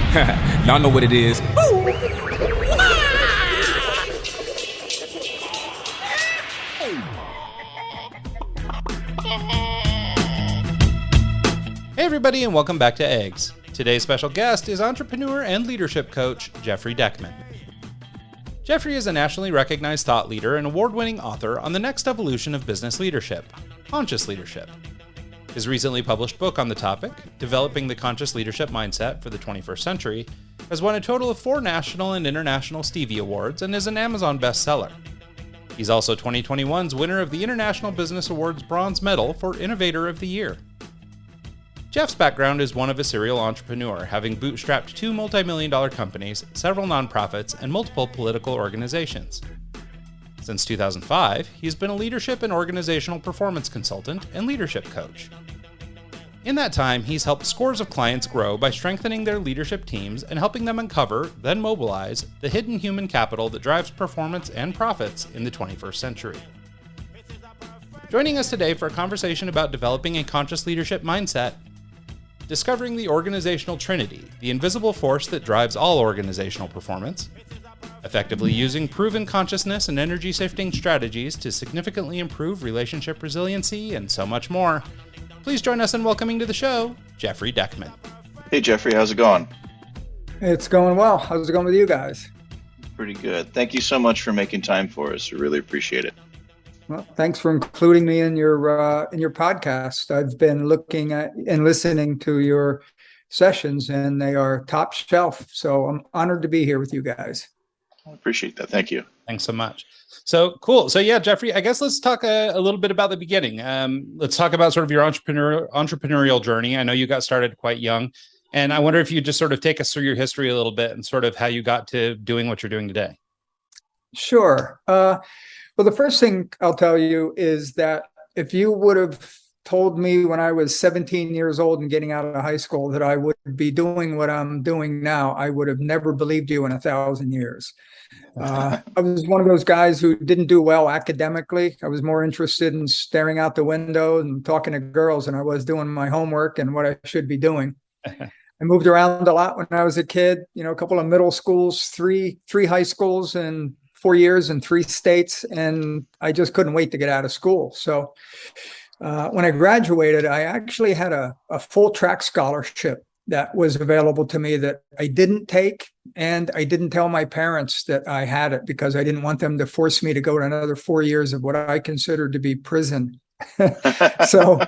Y'all know what it is. Hey everybody, and welcome back to Eggs. Today's special guest is entrepreneur and leadership coach Jeffrey Deckman. Jeffrey is a nationally recognized thought leader and award-winning author on the next evolution of business leadership, conscious leadership. His recently published book on the topic, Developing the Conscious Leadership Mindset for the 21st Century, has won a total of 4 national and international Stevie Awards and is an Amazon bestseller. He's also 2021's winner of the International Business Awards Bronze Medal for Innovator of the Year. Jeff's background is one of a serial entrepreneur, having bootstrapped 2 multi-million-dollar companies, several nonprofits, and multiple political organizations. Since 2005, he's been a leadership and organizational performance consultant and leadership coach. In that time, he's helped scores of clients grow by strengthening their leadership teams and helping them uncover, then mobilize, the hidden human capital that drives performance and profits in the 21st century. Joining us today for a conversation about developing a conscious leadership mindset, discovering the organizational trinity, the invisible force that drives all organizational performance, effectively using proven consciousness and energy shifting strategies to significantly improve relationship resiliency, and so much more. Please join us in welcoming to the show, Jeffrey Deckman. Hey Jeffrey, how's it going? It's going well. How's it going with you guys? Pretty good. Thank you so much for making time for us. We really appreciate it. Well, thanks for including me in your podcast. I've been looking at and listening to your sessions, and they are top shelf. So I'm honored to be here with you guys. I appreciate that. Thank you. Thanks so much. So cool. So yeah, Jeffrey, I guess let's talk a little bit about the beginning. Let's talk about sort of your entrepreneurial journey. I know you got started quite young, and I wonder if you just sort of take us through your history a little bit and sort of how you got to doing what you're doing today. Sure. Well, the first thing I'll tell you is that if you would have told me when I was 17 years old and getting out of high school that I would be doing what I'm doing now, I would have never believed you in 1,000 years. I was one of those guys who didn't do well academically. I was more interested in staring out the window and talking to girls than I was doing my homework and what I should be doing. I moved around a lot when I was a kid, a couple of middle schools, three high schools, and 4 years in 3 states, and I just couldn't wait to get out of school. So when I graduated, I actually had a full track scholarship that was available to me that I didn't take, and I didn't tell my parents that I had it because I didn't want them to force me to go to another 4 years of what I considered to be prison. So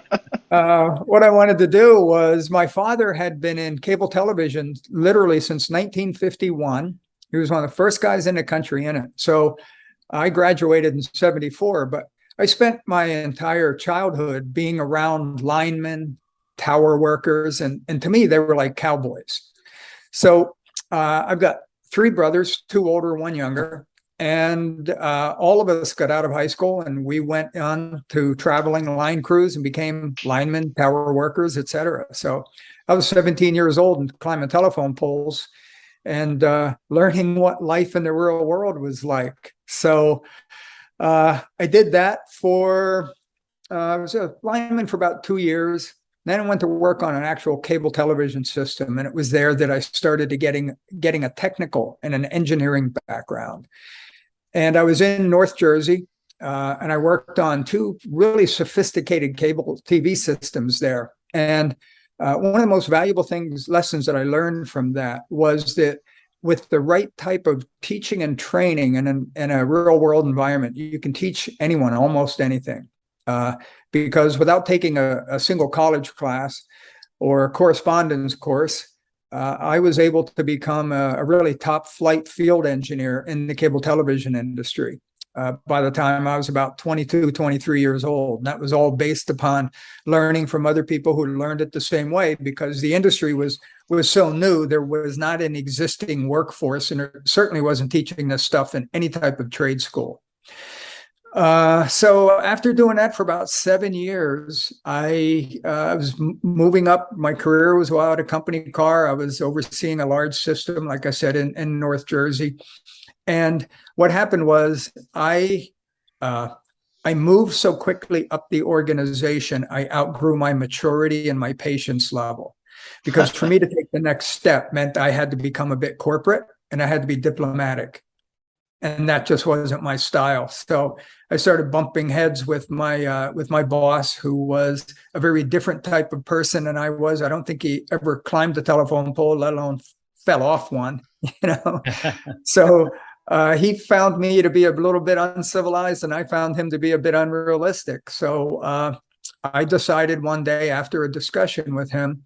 what I wanted to do was, my father had been in cable television literally since 1951. He was one of the first guys in the country in it. So I graduated in 74, but I spent my entire childhood being around linemen, tower workers, and to me, they were like cowboys. So I've got 3 brothers, 2 older, 1 younger, and all of us got out of high school and we went on to traveling line crews and became linemen, tower workers, etc. So I was 17 years old and climbing telephone poles and learning what life in the real world was like. So I did that I was a lineman for about 2 years. Then I went to work on an actual cable television system. And it was there that I started to getting a technical and an engineering background. And I was in North Jersey, and I worked on 2 really sophisticated cable TV systems there. And one of the most valuable lessons that I learned from that was that with the right type of teaching and training in a real world environment, you can teach anyone almost anything. Because without taking a single college class or a correspondence course, I was able to become a really top flight field engineer in the cable television industry. By the time I was about 22, 23 years old. And that was all based upon learning from other people who learned it the same way, because the industry was so new. There was not an existing workforce, and it certainly wasn't teaching this stuff in any type of trade school. So after doing that for about 7 years, I was moving up. My career was while I had a company car. I was overseeing a large system, like I said, in North Jersey. And what happened was I moved so quickly up the organization, I outgrew my maturity and my patience level. because for me to take the next step meant I had to become a bit corporate and I had to be diplomatic. And that just wasn't my style. So I started bumping heads with my boss, who was a very different type of person than I was. I don't think he ever climbed a telephone pole, let alone fell off one, So he found me to be a little bit uncivilized, and I found him to be a bit unrealistic. So I decided one day, after a discussion with him,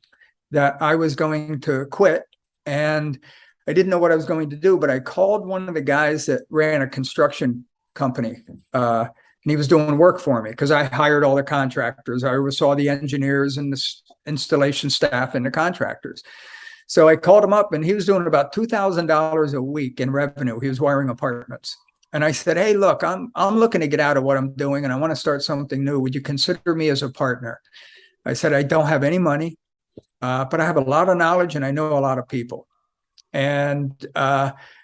that I was going to quit. And I didn't know what I was going to do, but I called one of the guys that ran a construction company, and he was doing work for me because I hired all the contractors. I oversaw the engineers and the installation staff and the contractors. So I called him up, and he was doing about $2,000 a week in revenue. He was wiring apartments. And I said, hey, look, I'm looking to get out of what I'm doing, and I want to start something new. Would you consider me as a partner? I said, I don't have any money, but I have a lot of knowledge and I know a lot of people. And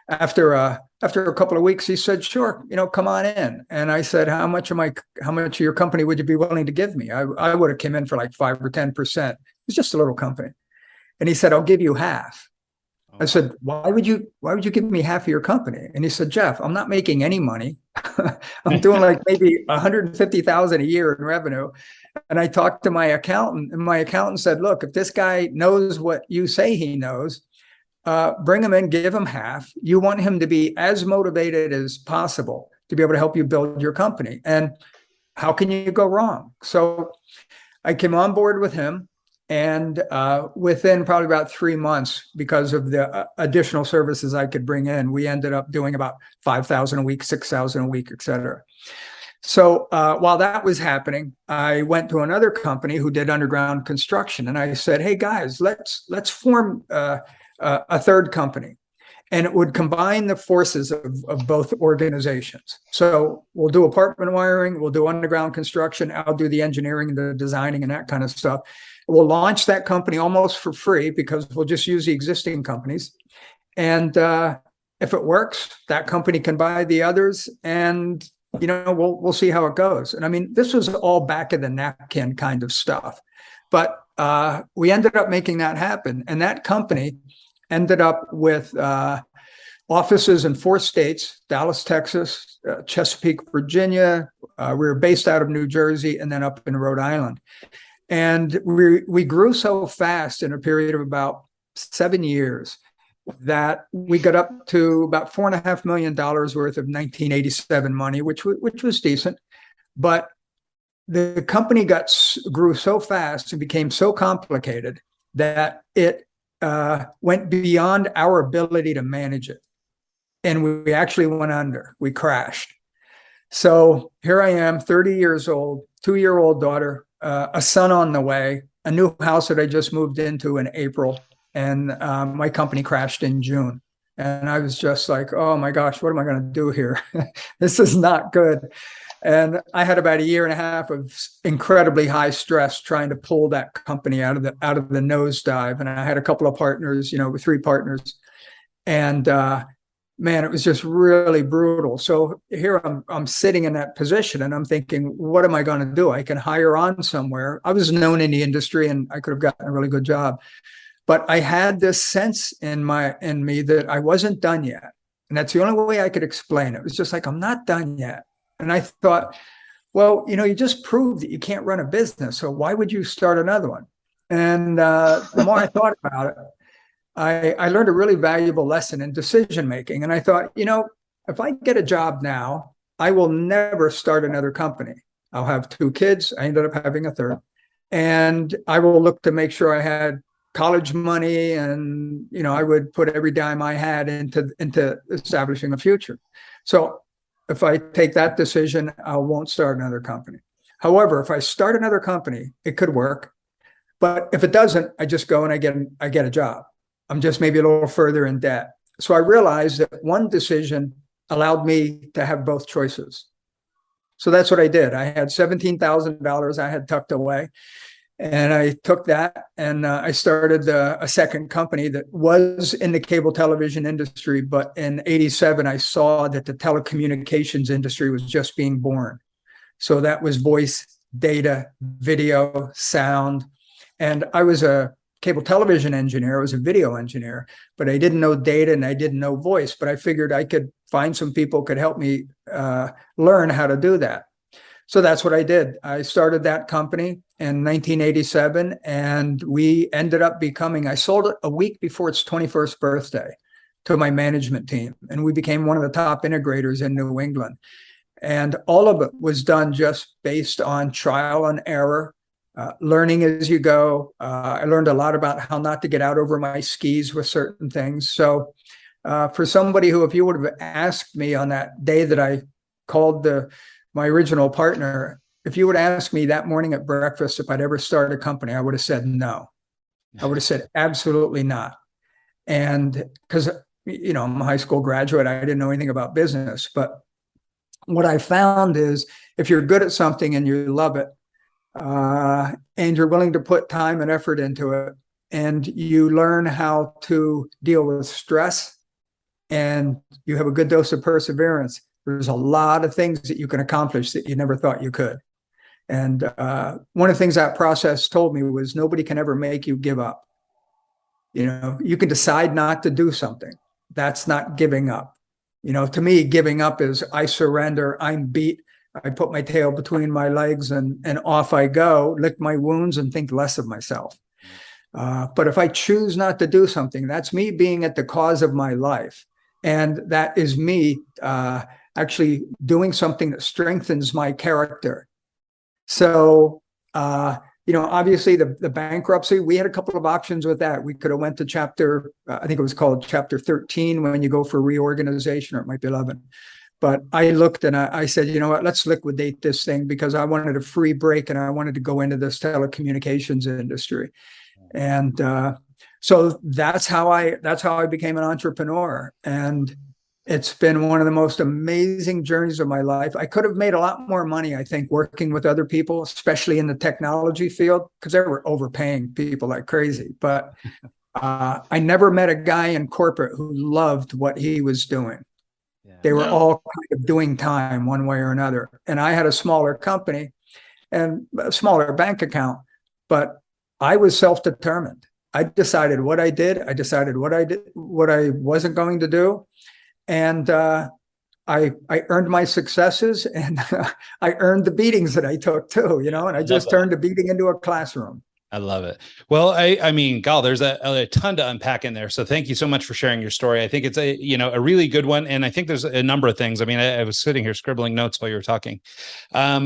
after a couple of weeks, he said, sure, come on in. And I said, how much of your company would you be willing to give me? I would have come in for like 5 or 10%. It's just a little company. And he said, I'll give you half. I said, why would you give me half of your company? And he said, Jeff, I'm not making any money. I'm doing like maybe 150,000 a year in revenue. And I talked to my accountant, and my accountant said, look, if this guy knows what you say he knows, bring him in, give him half. You want him to be as motivated as possible to be able to help you build your company. And how can you go wrong? So I came on board with him. And within probably about 3 months, because of the additional services I could bring in, we ended up doing about 5,000 a week, 6,000 a week, et cetera. So while that was happening, I went to another company who did underground construction. And I said, hey, guys, let's form a third company. And it would combine the forces of both organizations. So we'll do apartment wiring, we'll do underground construction, I'll do the engineering, the designing, and that kind of stuff. We'll launch that company almost for free because we'll just use the existing companies. And if it works, that company can buy the others, and we'll see how it goes. And I mean, this was all back of the napkin kind of stuff. But we ended up making that happen. And that company ended up with offices in 4 states: Dallas, Texas, Chesapeake, Virginia. We were based out of New Jersey, and then up in Rhode Island. And we grew so fast in a period of about 7 years that we got up to about $4.5 million worth of 1987 money, which was decent. But the company grew so fast and became so complicated that it went beyond our ability to manage it. And we actually went under. We crashed. So here I am, 30 years old, 2-year-old daughter, a son on the way, a new house that I just moved into in April, and my company crashed in June. And I was just like, oh my gosh, what am I going to do here? This is not good. And I had about 1.5 years of incredibly high stress trying to pull that company out of the nosedive. And I had a couple of partners, 3 partners, and man, it was just really brutal. So here I'm sitting in that position, and I'm thinking, what am I going to do? I can hire on somewhere. I was known in the industry, and I could have gotten a really good job. But I had this sense in me that I wasn't done yet. And that's the only way I could explain it. It was just like, I'm not done yet. And I thought, well, you just proved that you can't run a business. So why would you start another one? And the more I thought about it, I learned a really valuable lesson in decision making. And I thought, if I get a job now, I will never start another company. I'll have 2 kids. I ended up having a third. And I will look to make sure I had college money, and I would put every dime I had into establishing a future. So if I take that decision, I won't start another company. However, if I start another company, it could work. But if it doesn't, I just go and I get a job. I'm just maybe a little further in debt. So I realized that one decision allowed me to have both choices. So that's what I did. I had $17,000 I had tucked away, and I took that and I started a second company that was in the cable television industry. But in '87, I saw that the telecommunications industry was just being born. So that was voice, data, video, sound. And I was a cable television engineer. I was a video engineer, but I didn't know data and I didn't know voice. But I figured I could find some people who could help me learn how to do that. So that's what I did. I started that company in 1987, and we ended up becoming, I sold it a week before its 21st birthday to my management team. And we became one of the top integrators in New England. And all of it was done just based on trial and error, learning as you go. I learned a lot about how not to get out over my skis with certain things. So for somebody who, if you would have asked me on that day that I called my original partner, if you would ask me that morning at breakfast if I'd ever start a company, I would have said no. I would have said absolutely not. And because, I'm a high school graduate, I didn't know anything about business. But what I found is if you're good at something and you love it, and you're willing to put time and effort into it, and you learn how to deal with stress, and you have a good dose of perseverance, there's a lot of things that you can accomplish that you never thought you could. And one of the things that process told me was nobody can ever make you give up. You can decide not to do something. That's not giving up. To me, giving up is I surrender, I'm beat, I put my tail between my legs and off I go, lick my wounds and think less of myself. But if I choose not to do something, that's me being at the cause of my life. And that is me actually doing something that strengthens my character. So, obviously the bankruptcy, we had a couple of options with that. We could have went to chapter, I think it was called chapter 13 when you go for reorganization, or it might be 11. But I looked and I said, you know what, let's liquidate this thing because I wanted a free break and I wanted to go into this telecommunications industry. And so that's how I became an entrepreneur. And it's been one of the most amazing journeys of my life. I could have made a lot more money, I think, working with other people, especially in the technology field, because they were overpaying people like crazy. But I never met a guy in corporate who loved what he was doing. Yeah, they were all kind of doing time one way or another. And I had a smaller company and a smaller bank account, but I was self-determined. I decided what I did. I decided what I wasn't going to do. And I earned my successes, and I earned the beatings that I took too, and I just turned a beating into a classroom. I love it. Well, I mean, Gal, there's a ton to unpack in there. So thank you so much for sharing your story. I think it's a really good one. And I think there's a number of things. I mean, I was sitting here scribbling notes while you were talking. I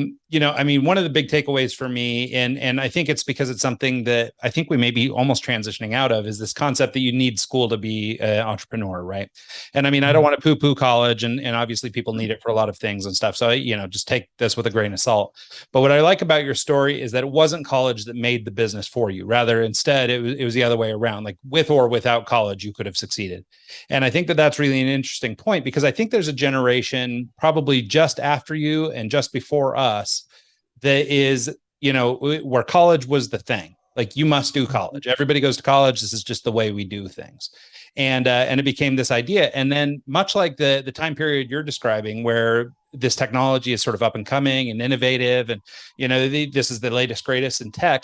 mean, one of the big takeaways for me, and I think it's because it's something that I think we may be almost transitioning out of, is this concept that you need school to be an entrepreneur, right? And I mean, I don't want to poo-poo college, and obviously people need it for a lot of things and stuff. So, just take this with a grain of salt. But what I like about your story is that it wasn't college that made the business for you. Rather, instead, it was the other way around. Like with or without college, you could have succeeded. And I think that that's really an interesting point, because I think there's a generation probably just after you and just before us that is, where college was the thing. Like, you must do college. Everybody goes to college. This is just the way we do things. And it became this idea. And then much like the time period you're describing, where this technology is sort of up and coming and innovative, and, this is the latest, greatest in tech,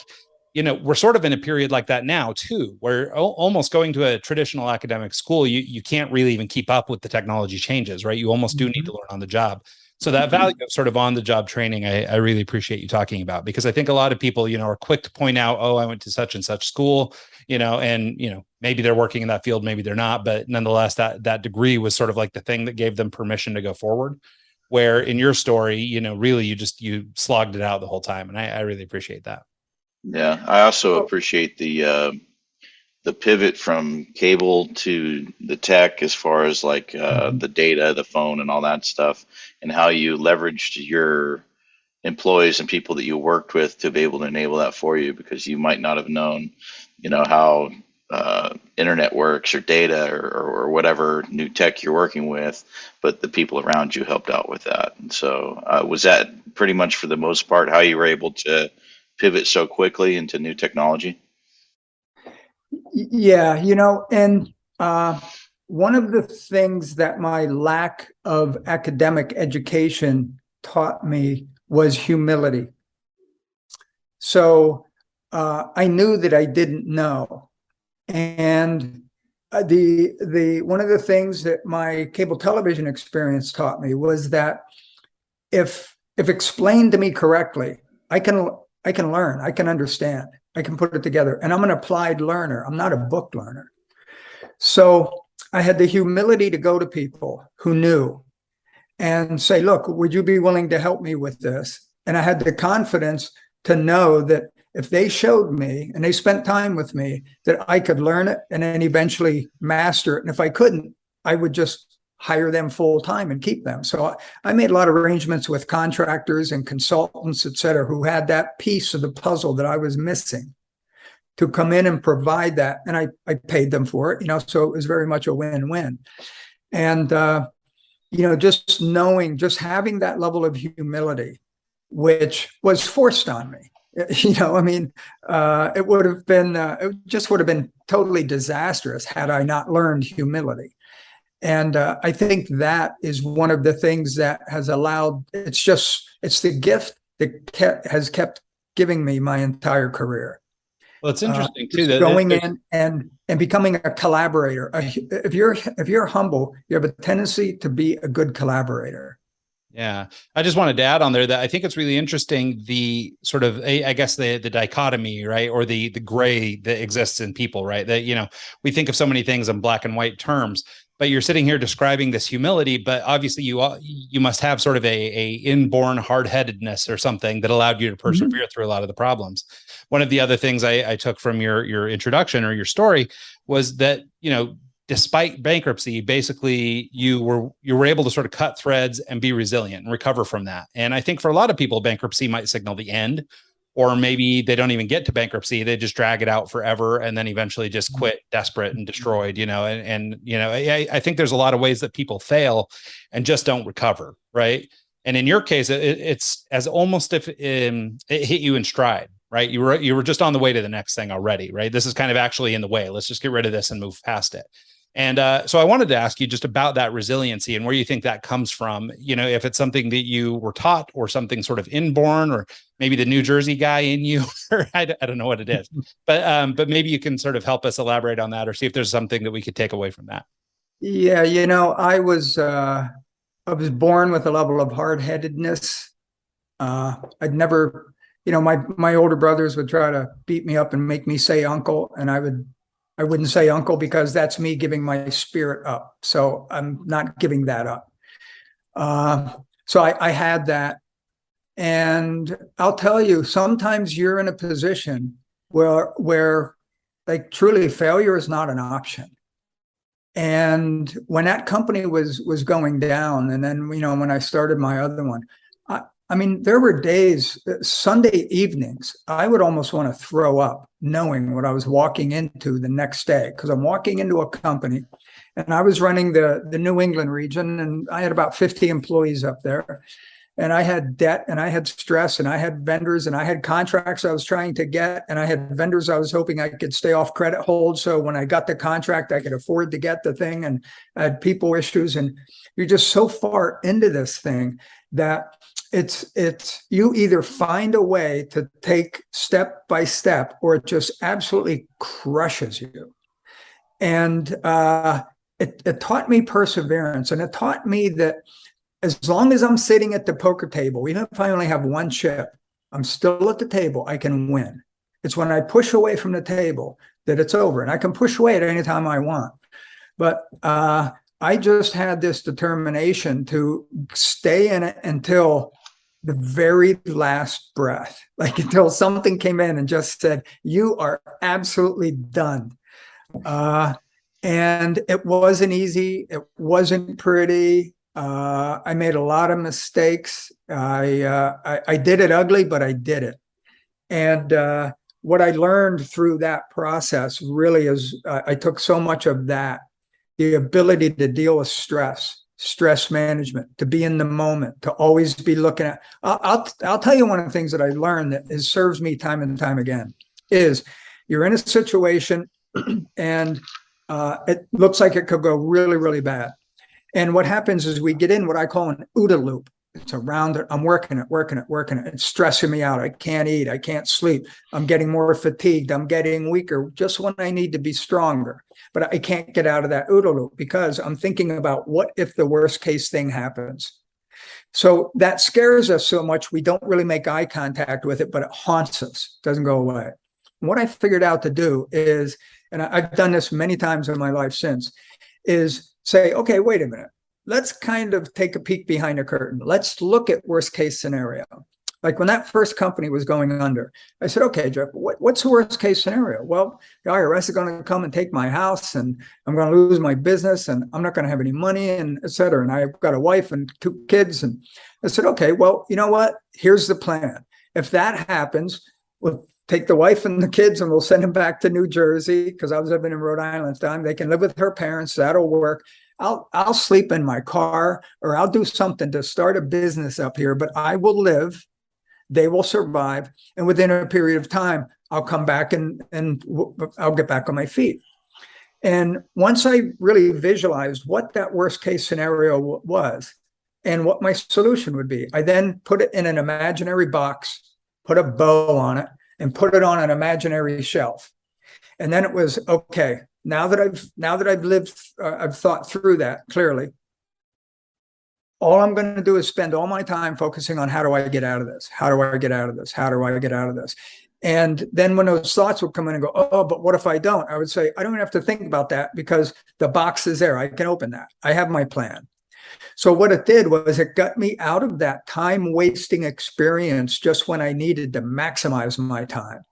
we're sort of in a period like that now too, where almost going to a traditional academic school, you can't really even keep up with the technology changes, right? You almost do need to learn on the job. So that value of sort of on the job training, I really appreciate you talking about, because I think a lot of people, are quick to point out, oh, I went to such and such school, and, maybe they're working in that field, maybe they're not, but nonetheless, that degree was sort of like the thing that gave them permission to go forward. Where in your story, really you slogged it out the whole time. And I really appreciate that. Yeah, I also appreciate the pivot from cable to the tech, as far as like the data, the phone, and all that stuff, and how you leveraged your employees and people that you worked with to be able to enable that for you, because you might not have known, how internet works, or data, or whatever new tech you're working with, but the people around you helped out with that. And so was that pretty much, for the most part, how you were able to pivot so quickly into new technology? Yeah, and one of the things that my lack of academic education taught me was humility. So I knew that I didn't know. And the one of the things that my cable television experience taught me was that if explained to me correctly, I can learn, I can understand, I can put it together. And I'm an applied learner. I'm not a book learner. So I had the humility to go to people who knew and say, look, would you be willing to help me with this? And I had the confidence to know that if they showed me and they spent time with me, that I could learn it and then eventually master it. And if I couldn't, I would just hire them full time and keep them. So I made a lot of arrangements with contractors and consultants, et cetera, who had that piece of the puzzle that I was missing to come in and provide that. And I paid them for it, so it was very much a win-win. And, just knowing, just having that level of humility, which was forced on me. It would have been, it just would have been totally disastrous had I not learned humility. And I think that is one of the things that has allowed, it's the gift that has kept giving me my entire career. Well, it's interesting too that going in and becoming a collaborator. If you're humble, you have a tendency to be a good collaborator. Yeah. I just wanted to add on there that I think it's really interesting, the sort of, I guess, the dichotomy, right? Or the gray that exists in people, right? That, we think of so many things in black and white terms, but you're sitting here describing this humility, but obviously you must have sort of a inborn hard-headedness or something that allowed you to persevere through a lot of the problems. One of the other things I took from your introduction or your story was that, despite bankruptcy, basically you were able to sort of cut threads and be resilient and recover from that. And I think for a lot of people, bankruptcy might signal the end, or maybe they don't even get to bankruptcy. They just drag it out forever and then eventually just quit, desperate and destroyed, I think there's a lot of ways that people fail and just don't recover. Right. And in your case, it's as almost if it hit you in stride, right? You were just on the way to the next thing already, right? This is kind of actually in the way. Let's just get rid of this and move past it. And so I wanted to ask you just about that resiliency and where you think that comes from, if it's something that you were taught or something sort of inborn, or maybe the New Jersey guy in you, or I don't know what it is, but maybe you can sort of help us elaborate on that or see if there's something that we could take away from that. Yeah. I was born with a level of hard-headedness. I'd never, my older brothers would try to beat me up and make me say uncle, and I wouldn't say uncle because that's me giving my spirit up. So I'm not giving that up. So I had that. And I'll tell you, sometimes you're in a position where like truly failure is not an option. And when that company was going down, and then, when I started my other one, there were days, Sunday evenings, I would almost want to throw up knowing what I was walking into the next day, because I'm walking into a company and I was running the New England region, and I had about 50 employees up there, and I had debt and I had stress and I had vendors and I had contracts I was trying to get, and I had vendors I was hoping I could stay off credit hold. So when I got the contract, I could afford to get the thing, and I had people issues, and you're just so far into this thing that it's you either find a way to take step by step, or it just absolutely crushes you. And it taught me perseverance, and it taught me that as long as I'm sitting at the poker table, even if I only have one chip, I'm still at the table, I can win. It's when I push away from the table that it's over, and I can push away at any time I want. But I just had this determination to stay in it until the very last breath, like until something came in and just said, you are absolutely done. And it wasn't easy. It wasn't pretty. I made a lot of mistakes. I did it ugly, but I did it. And what I learned through that process really is I took so much of that, the ability to deal with stress management, to be in the moment, to always be looking at. I'll tell you one of the things that I learned that serves me time and time again is you're in a situation and it looks like it could go really, really bad. And what happens is we get in what I call an OODA loop. It's around it. I'm working it. It's stressing me out. I can't eat. I can't sleep. I'm getting more fatigued. I'm getting weaker just when I need to be stronger. But I can't get out of that OODA loop because I'm thinking about what if the worst case thing happens. So that scares us so much, we don't really make eye contact with it, but it haunts us. It doesn't go away. What I figured out to do is, and I've done this many times in my life since, is say, okay, wait a minute. Let's kind of take a peek behind the curtain. Let's look at worst case scenario. Like when that first company was going under, I said, okay, Jeff, what's the worst case scenario? Well, the IRS is going to come and take my house and I'm going to lose my business and I'm not going to have any money and et cetera. And I've got a wife and 2 kids. And I said, okay, well, you know what? Here's the plan. If that happens, we'll take the wife and the kids and we'll send them back to New Jersey because I was living in Rhode Island at the time. They can live with her parents. That'll work. I'll sleep in my car or I'll do something to start a business up here, but I will live. They will survive. And within a period of time, I'll come back and I'll get back on my feet. And once I really visualized what that worst case scenario was and what my solution would be, I then put it in an imaginary box, put a bow on it, and put it on an imaginary shelf. And then it was, okay, now that I've lived, I've thought through that clearly. All I'm going to do is spend all my time focusing on how do I get out of this? How do I get out of this? How do I get out of this? And then when those thoughts would come in and go, oh, but what if I don't? I would say, I don't even have to think about that because the box is there. I can open that. I have my plan. So what it did was it got me out of that time wasting experience just when I needed to maximize my time.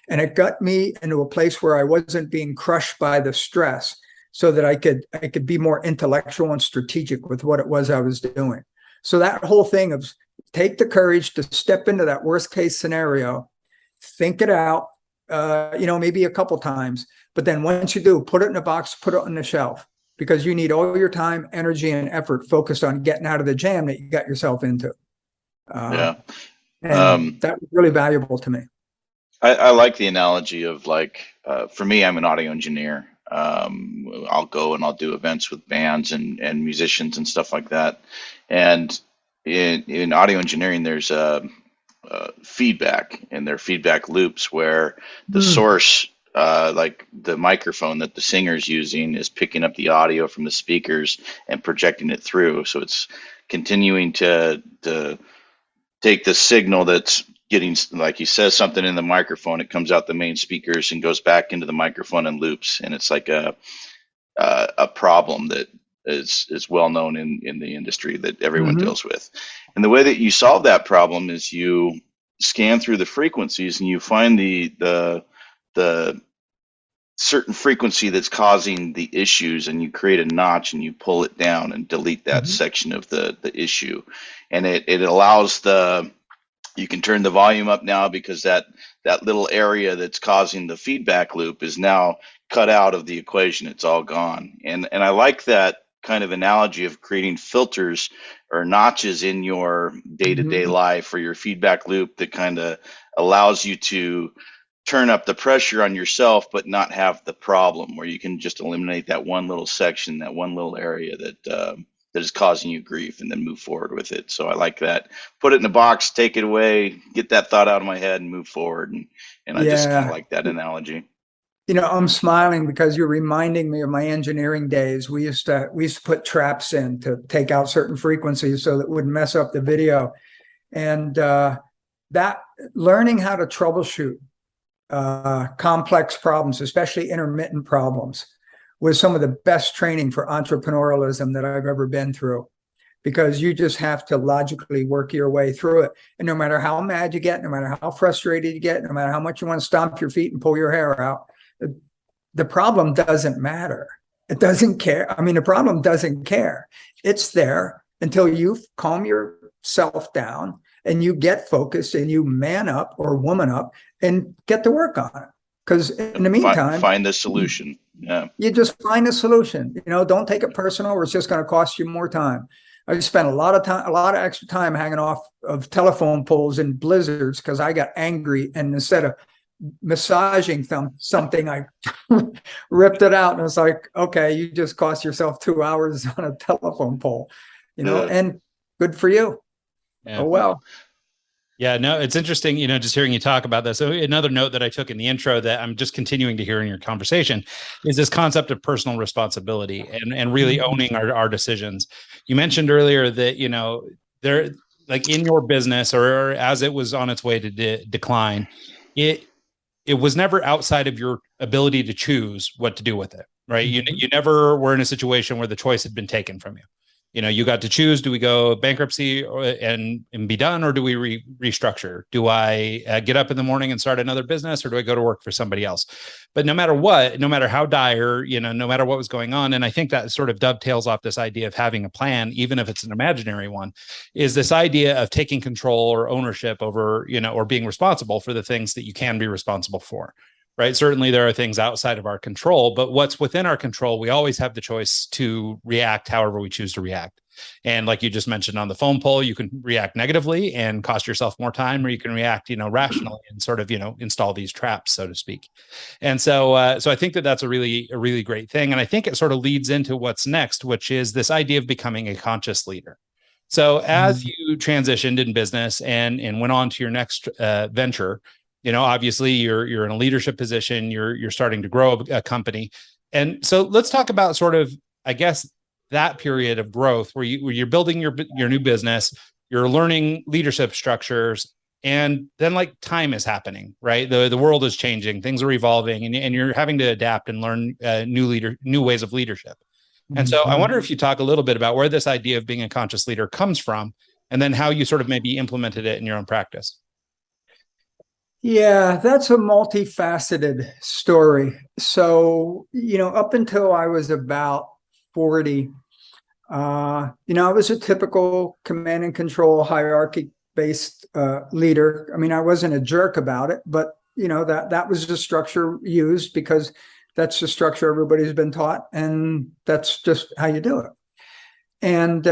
And it got me into a place where I wasn't being crushed by the stress, so that I could be more intellectual and strategic with what it was I was doing. So that whole thing of take the courage to step into that worst case scenario, think it out, maybe a couple times, but then once you do, put it in a box, put it on the shelf, because you need all your time, energy, and effort focused on getting out of the jam that you got yourself into. Yeah. And that was really valuable to me. I like the analogy of for me, I'm an audio engineer. I'll go and I'll do events with bands and musicians and stuff like that. And in audio engineering, there's feedback, and there are feedback loops where the source, like the microphone that the singer's using, is picking up the audio from the speakers and projecting it through. So it's continuing to take the signal that's getting, like he says something in the microphone, it comes out the main speakers and goes back into the microphone and loops. And it's like a problem that is well known in the industry that everyone deals with. And the way that you solve that problem is you scan through the frequencies and you find the certain frequency that's causing the issues, and you create a notch and you pull it down and delete that section of the issue. And it allows you can turn the volume up now because that little area that's causing the feedback loop is now cut out of the equation. It's all gone. And I like that kind of analogy of creating filters or notches in your day-to-day life or your feedback loop that kind of allows you to turn up the pressure on yourself but not have the problem, where you can just eliminate that one little section, that one little area that is causing you grief, and then move forward with it. So I like that. Put it in a box, take it away, get that thought out of my head, and move forward. And I just kind of like that analogy. I'm smiling because you're reminding me of my engineering days. We used to put traps in to take out certain frequencies so that it wouldn't mess up the video. And that learning how to troubleshoot complex problems, especially intermittent problems, was some of the best training for entrepreneurialism that I've ever been through, because you just have to logically work your way through it. And no matter how mad you get, no matter how frustrated you get, no matter how much you want to stomp your feet and pull your hair out, the problem doesn't matter. It doesn't care. I mean, the problem doesn't care. It's there until you calm yourself down and you get focused and you man up or woman up and get to work on it. Because in the meantime, find the solution. Yeah, you just find a solution. Don't take it personal, or it's just going to cost you more time. I spent a lot of extra time hanging off of telephone poles in blizzards because I got angry, and instead of massaging something, I ripped it out, and it's like, okay, you just cost yourself 2 hours on a telephone pole, and good for you. Yeah. Oh, well. Yeah, no, it's interesting, just hearing you talk about this. So another note that I took in the intro that I'm just continuing to hear in your conversation is this concept of personal responsibility and really owning our decisions. You mentioned earlier that, there, like in your business or as it was on its way to decline, it was never outside of your ability to choose what to do with it, right? You never were in a situation where the choice had been taken from you. You got to choose, do we go bankruptcy and be done, or do we restructure? Do I get up in the morning and start another business, or do I go to work for somebody else? But no matter what, no matter how dire, no matter what was going on, and I think that sort of dovetails off this idea of having a plan, even if it's an imaginary one, is this idea of taking control or ownership over, or being responsible for the things that you can be responsible for. Right. Certainly there are things outside of our control, but what's within our control, we always have the choice to react however we choose to react. And like you just mentioned on the phone poll, you can react negatively and cost yourself more time, or you can react, rationally and sort of, install these traps, so to speak. And so, so I think that that's a really great thing. And I think it sort of leads into what's next, which is this idea of becoming a conscious leader. So as you transitioned in business and went on to your next venture, obviously you're in a leadership position, you're starting to grow a company. And so let's talk about sort of, I guess, that period of growth where you're building your new business, you're learning leadership structures, and then like time is happening, right? The world is changing, things are evolving, and you're having to adapt and learn new ways of leadership. And so I wonder if you talk a little bit about where this idea of being a conscious leader comes from, and then how you sort of maybe implemented it in your own practice. Yeah, that's a multifaceted story. So, up until I was about 40, I was a typical command and control hierarchy-based leader. I mean, I wasn't a jerk about it, but, that was the structure used because that's the structure everybody's been taught, and that's just how you do it. And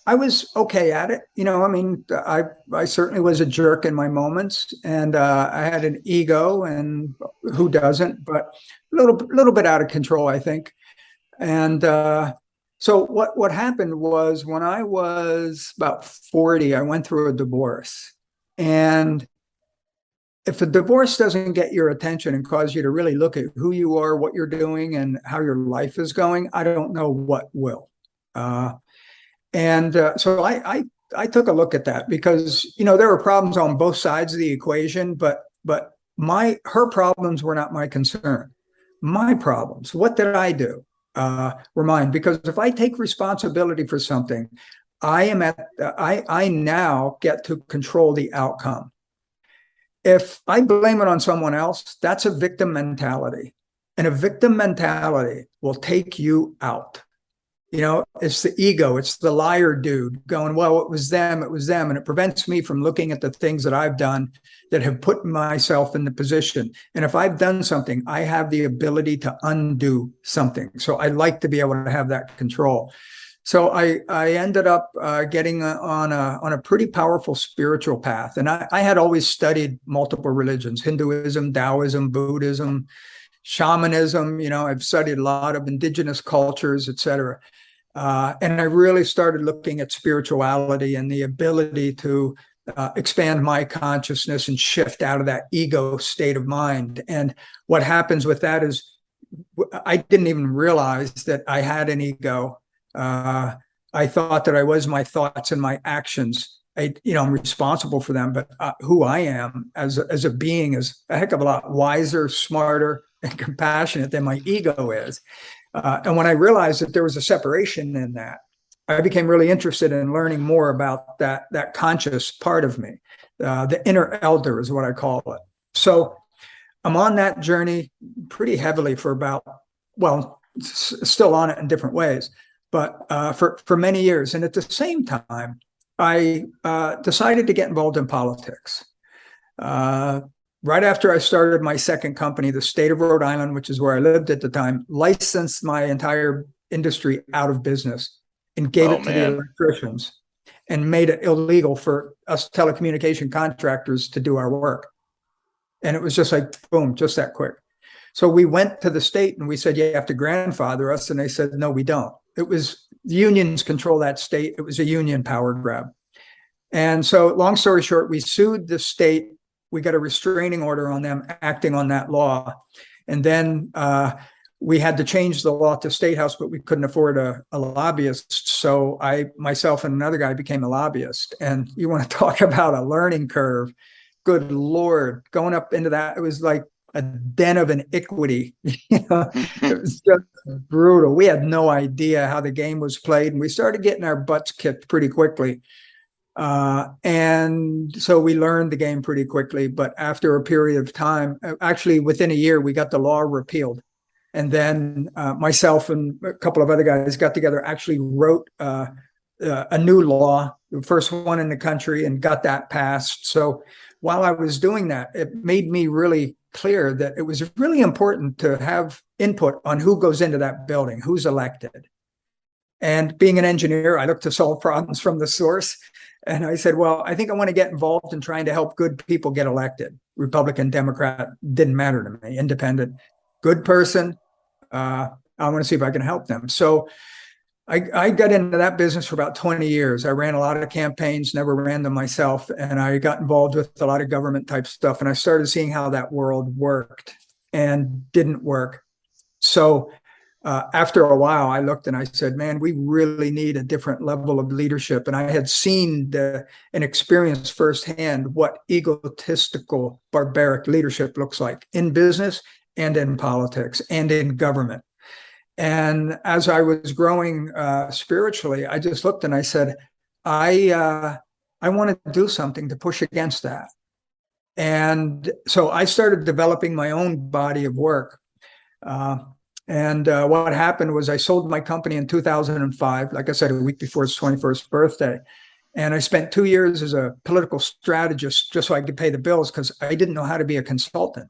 I was okay at it. I certainly was a jerk in my moments, and I had an ego, and who doesn't, but a little bit out of control, I think. And so what happened was when I was about 40, I went through a divorce. And if a divorce doesn't get your attention and cause you to really look at who you are, what you're doing, and how your life is going, I don't know what will. So I took a look at that because, there were problems on both sides of the equation, but her problems were not my concern. My problems, what did I do, were mine. Because if I take responsibility for something, I now get to control the outcome. If I blame it on someone else, that's a victim mentality. And a victim mentality will take you out. It's the ego, it's the liar dude going, well, it was them. And it prevents me from looking at the things that I've done that have put myself in the position. And if I've done something, I have the ability to undo something. So I like to be able to have that control. So I ended up getting on a pretty powerful spiritual path. And I had always studied multiple religions: Hinduism, Taoism, Buddhism, shamanism. I've studied a lot of indigenous cultures, et cetera. And I really started looking at spirituality and the ability to expand my consciousness and shift out of that ego state of mind. And what happens with that is I didn't even realize that I had an ego. I thought that I was my thoughts and my actions. I'm responsible for them, but who I am as a being is a heck of a lot wiser, smarter, and compassionate than my ego is. And when I realized that there was a separation in that, I became really interested in learning more about that conscious part of me. The inner elder is what I call it. So I'm on that journey pretty heavily for still on it in different ways, but for many years. And at the same time, I decided to get involved in politics. Right after I started my second company, the state of Rhode Island, which is where I lived at the time, licensed my entire industry out of business and gave it to the electricians and made it illegal for us telecommunication contractors to do our work. And it was just like, boom, just that quick. So we went to the state and we said, you have to grandfather us. And they said, no, we don't. It was the unions control that state. It was a union power grab. And so, long story short, we sued the state. We got a restraining order on them acting on that law. And then we had to change the law to state house, but we couldn't afford a lobbyist. So myself and another guy became a lobbyist. And you want to talk about a learning curve. Good Lord, going up into that, it was like a den of iniquity. It was just brutal. We had no idea how the game was played, and we started getting our butts kicked pretty quickly. And so we learned the game pretty quickly. But after a period of time, actually within a year, we got the law repealed. And then myself and a couple of other guys got together, actually wrote a new law, the first one in the country, and got that passed. So while I was doing that, it made me really clear that it was really important to have input on who goes into that building, who's elected. And being an engineer, I look to solve problems from the source. And I said, well, I think I want to get involved in trying to help good people get elected. Republican, Democrat, didn't matter to me. Independent, good person. I want to see if I can help them. So I got into that business for about 20 years. I ran a lot of campaigns, never ran them myself. And I got involved with a lot of government type stuff. And I started seeing how that world worked and didn't work. So after a while, I looked and I said, man, we really need a different level of leadership. And I had seen and experienced firsthand what egotistical, barbaric leadership looks like in business and in politics and in government. And as I was growing spiritually, I just looked and I said, I want to do something to push against that. And so I started developing my own body of work. And what happened was I sold my company in 2005, like I said, a week before its 21st birthday. And I spent 2 years as a political strategist just so I could pay the bills because I didn't know how to be a consultant.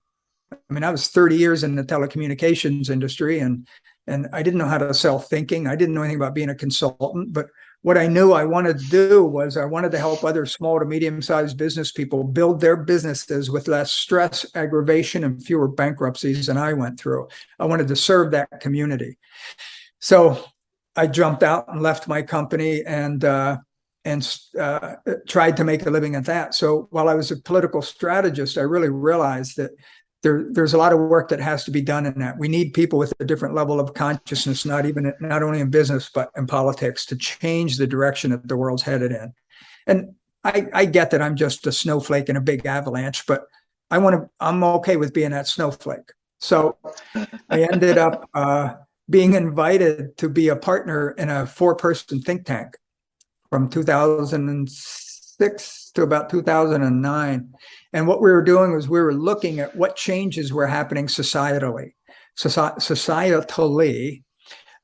I mean, I was 30 years in the telecommunications industry and I didn't know how to sell thinking. I didn't know anything about being a consultant. But what I knew I wanted to do was I wanted to help other small to medium-sized business people build their businesses with less stress, aggravation, and fewer bankruptcies than I went through. I wanted to serve that community. So I jumped out and left my company and tried to make a living at that. So while I was a political strategist, I really realized that there's a lot of work that has to be done in that. We need people with a different level of consciousness, not only in business, but in politics, to change the direction that the world's headed in. And I get that I'm just a snowflake in a big avalanche, but I'm okay with being that snowflake. So I ended up being invited to be a partner in a 4-person think tank from 2006 to about 2009. And what we were doing was we were looking at what changes were happening societally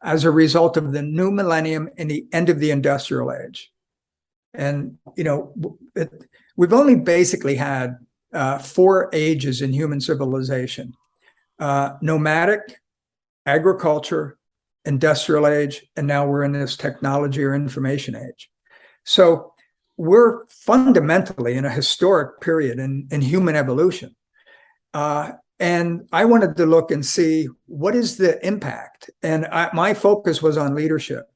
as a result of the new millennium and the end of the industrial age. And, we've only basically had 4 ages in human civilization: nomadic, agriculture, industrial age, and now we're in this technology or information age. So we're fundamentally in a historic period in human evolution. And I wanted to look and see what is the impact. And my focus was on leadership.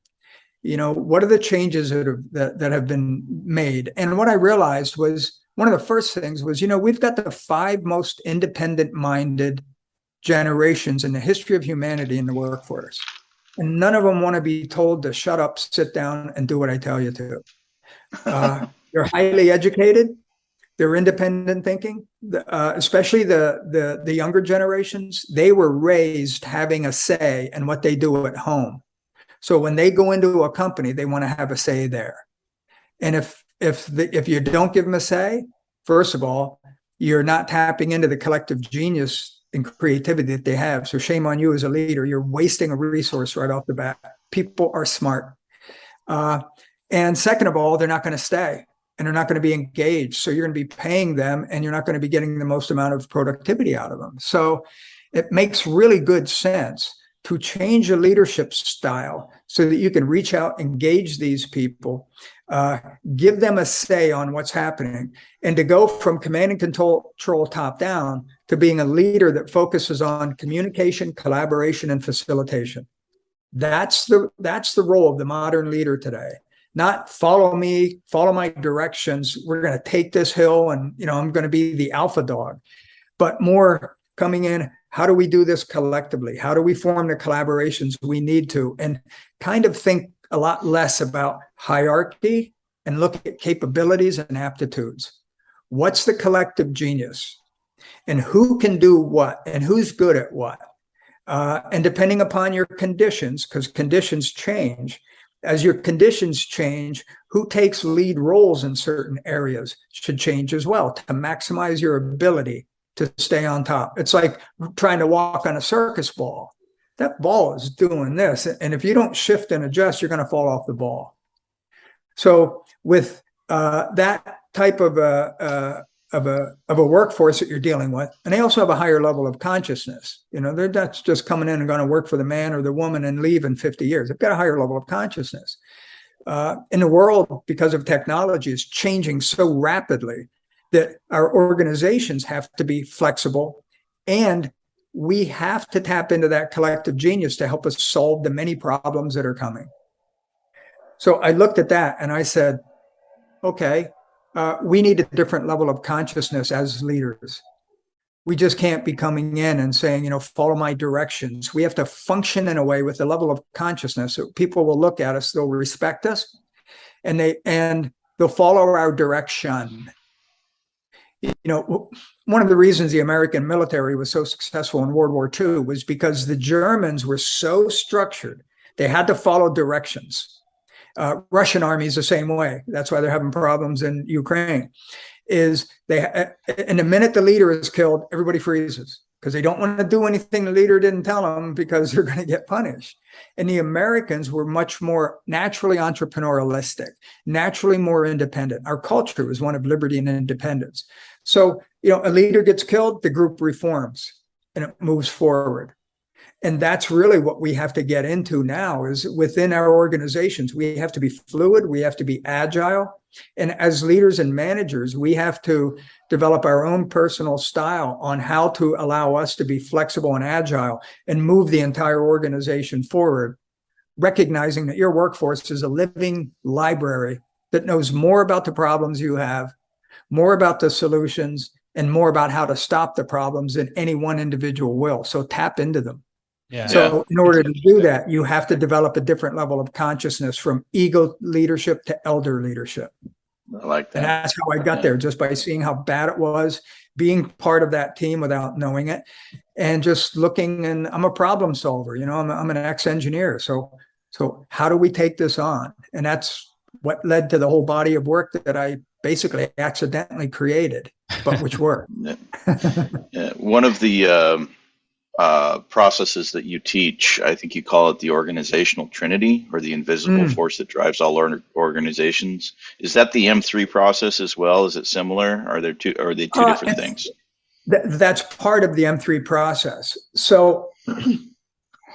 What are the changes that have been made? And what I realized was one of the first things was, we've got the 5 most independent-minded generations in the history of humanity in the workforce. And none of them want to be told to shut up, sit down, and do what I tell you to. They're highly educated. They're independent thinking, especially the younger generations. They were raised having a say in what they do at home. So when they go into a company, they want to have a say there. And if you don't give them a say, first of all, you're not tapping into the collective genius and creativity that they have. So shame on you as a leader. You're wasting a resource right off the bat. People are smart. And second of all, they're not going to stay and they're not going to be engaged. So you're going to be paying them and you're not going to be getting the most amount of productivity out of them. So it makes really good sense to change a leadership style so that you can reach out, engage these people, give them a say on what's happening, and to go from command and control top down to being a leader that focuses on communication, collaboration, and facilitation. That's the role of the modern leader today. not follow me, follow my directions. We're going to take this hill and, I'm going to be the alpha dog, but more coming in. How do we do this collectively? How do we form the collaborations we need to? And kind of think a lot less about hierarchy and look at capabilities and aptitudes. What's the collective genius? And who can do what? And who's good at what? And depending upon your conditions, because conditions change, as your conditions change, who takes lead roles in certain areas should change as well to maximize your ability to stay on top. It's like trying to walk on a circus ball. That ball is doing this. And if you don't shift and adjust, you're going to fall off the ball. So with that type of a workforce that you're dealing with, and they also have a higher level of consciousness. They're not just coming in and going to work for the man or the woman and leave in 50 years. They've got a higher level of consciousness. In the world, because of technology, is changing so rapidly that our organizations have to be flexible, and we have to tap into that collective genius to help us solve the many problems that are coming. So I looked at that and I said, okay, we need a different level of consciousness as leaders. We just can't be coming in and saying, follow my directions. We have to function in a way with a level of consciousness that people will look at us, they'll respect us, and they'll follow our direction. One of the reasons the American military was so successful in World War II was because the Germans were so structured. They had to follow directions. Russian army is the same way. That's why they're having problems in Ukraine. And the minute the leader is killed, everybody freezes because they don't want to do anything the leader didn't tell them because they're going to get punished. And the Americans were much more naturally entrepreneurialistic, naturally more independent. Our culture was one of liberty and independence. So, a leader gets killed, the group reforms and it moves forward. And that's really what we have to get into now is within our organizations, we have to be fluid, we have to be agile. And as leaders and managers, we have to develop our own personal style on how to allow us to be flexible and agile and move the entire organization forward, recognizing that your workforce is a living library that knows more about the problems you have, more about the solutions, and more about how to stop the problems than any one individual will. So tap into them. Yeah. So in order to do that, you have to develop a different level of consciousness from ego leadership to elder leadership. I like that. And that's how I got there, just by seeing how bad it was, being part of that team without knowing it, and just looking. And I'm a problem solver. I'm an ex-engineer. So how do we take this on? And that's what led to the whole body of work that I basically accidentally created, but which worked. One of the processes that you teach, I think you call it the organizational trinity, or the invisible force that drives all organizations. Is that the M3 process as well? Is it similar? Are they two different things? That's part of the M3 process. So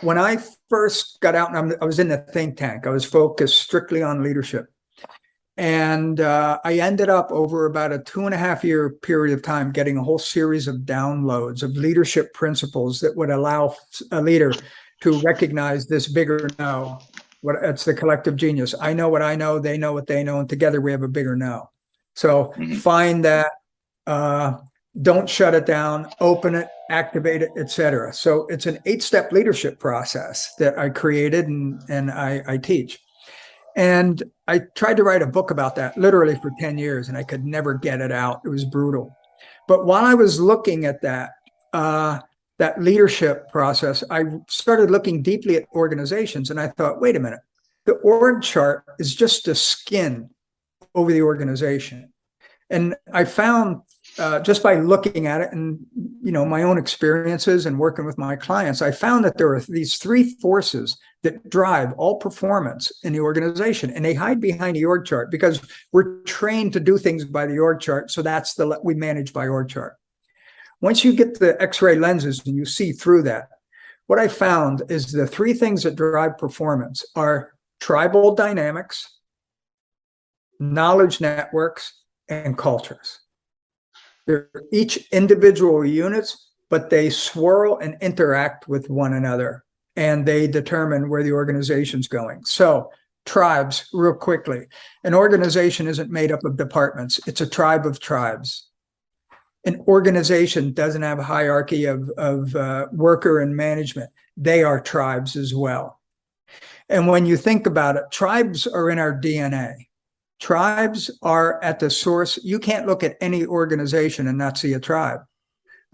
when I first got out, and I was in the think tank, I was focused strictly on leadership. And I ended up over about a 2.5-year period of time getting a whole series of downloads of leadership principles that would allow a leader to recognize this bigger know. It's the collective genius. I know what I know, they know what they know, and together we have a bigger know. So find that, don't shut it down, open it, activate it, etc. So it's an 8-step leadership process that I created and I teach. And I tried to write a book about that literally for 10 years, and I could never get it out. It was brutal. But while I was looking at that leadership process, I started looking deeply at organizations, and I thought, wait a minute, the org chart is just a skin over the organization. And I found just by looking at it and, my own experiences and working with my clients, I found that there are these 3 forces that drive all performance in the organization, and they hide behind the org chart because we're trained to do things by the org chart. So that's we manage by org chart. Once you get the X-ray lenses and you see through that, what I found is the 3 things that drive performance are tribal dynamics, knowledge networks, and cultures. They're each individual units, but they swirl and interact with one another, and they determine where the organization's going. So tribes real quickly. An organization isn't made up of departments. It's a tribe of tribes. An organization doesn't have a hierarchy of worker and management. They are tribes as well. And when you think about it, tribes are in our DNA. Tribes are at the source. You can't look at any organization and not see a tribe.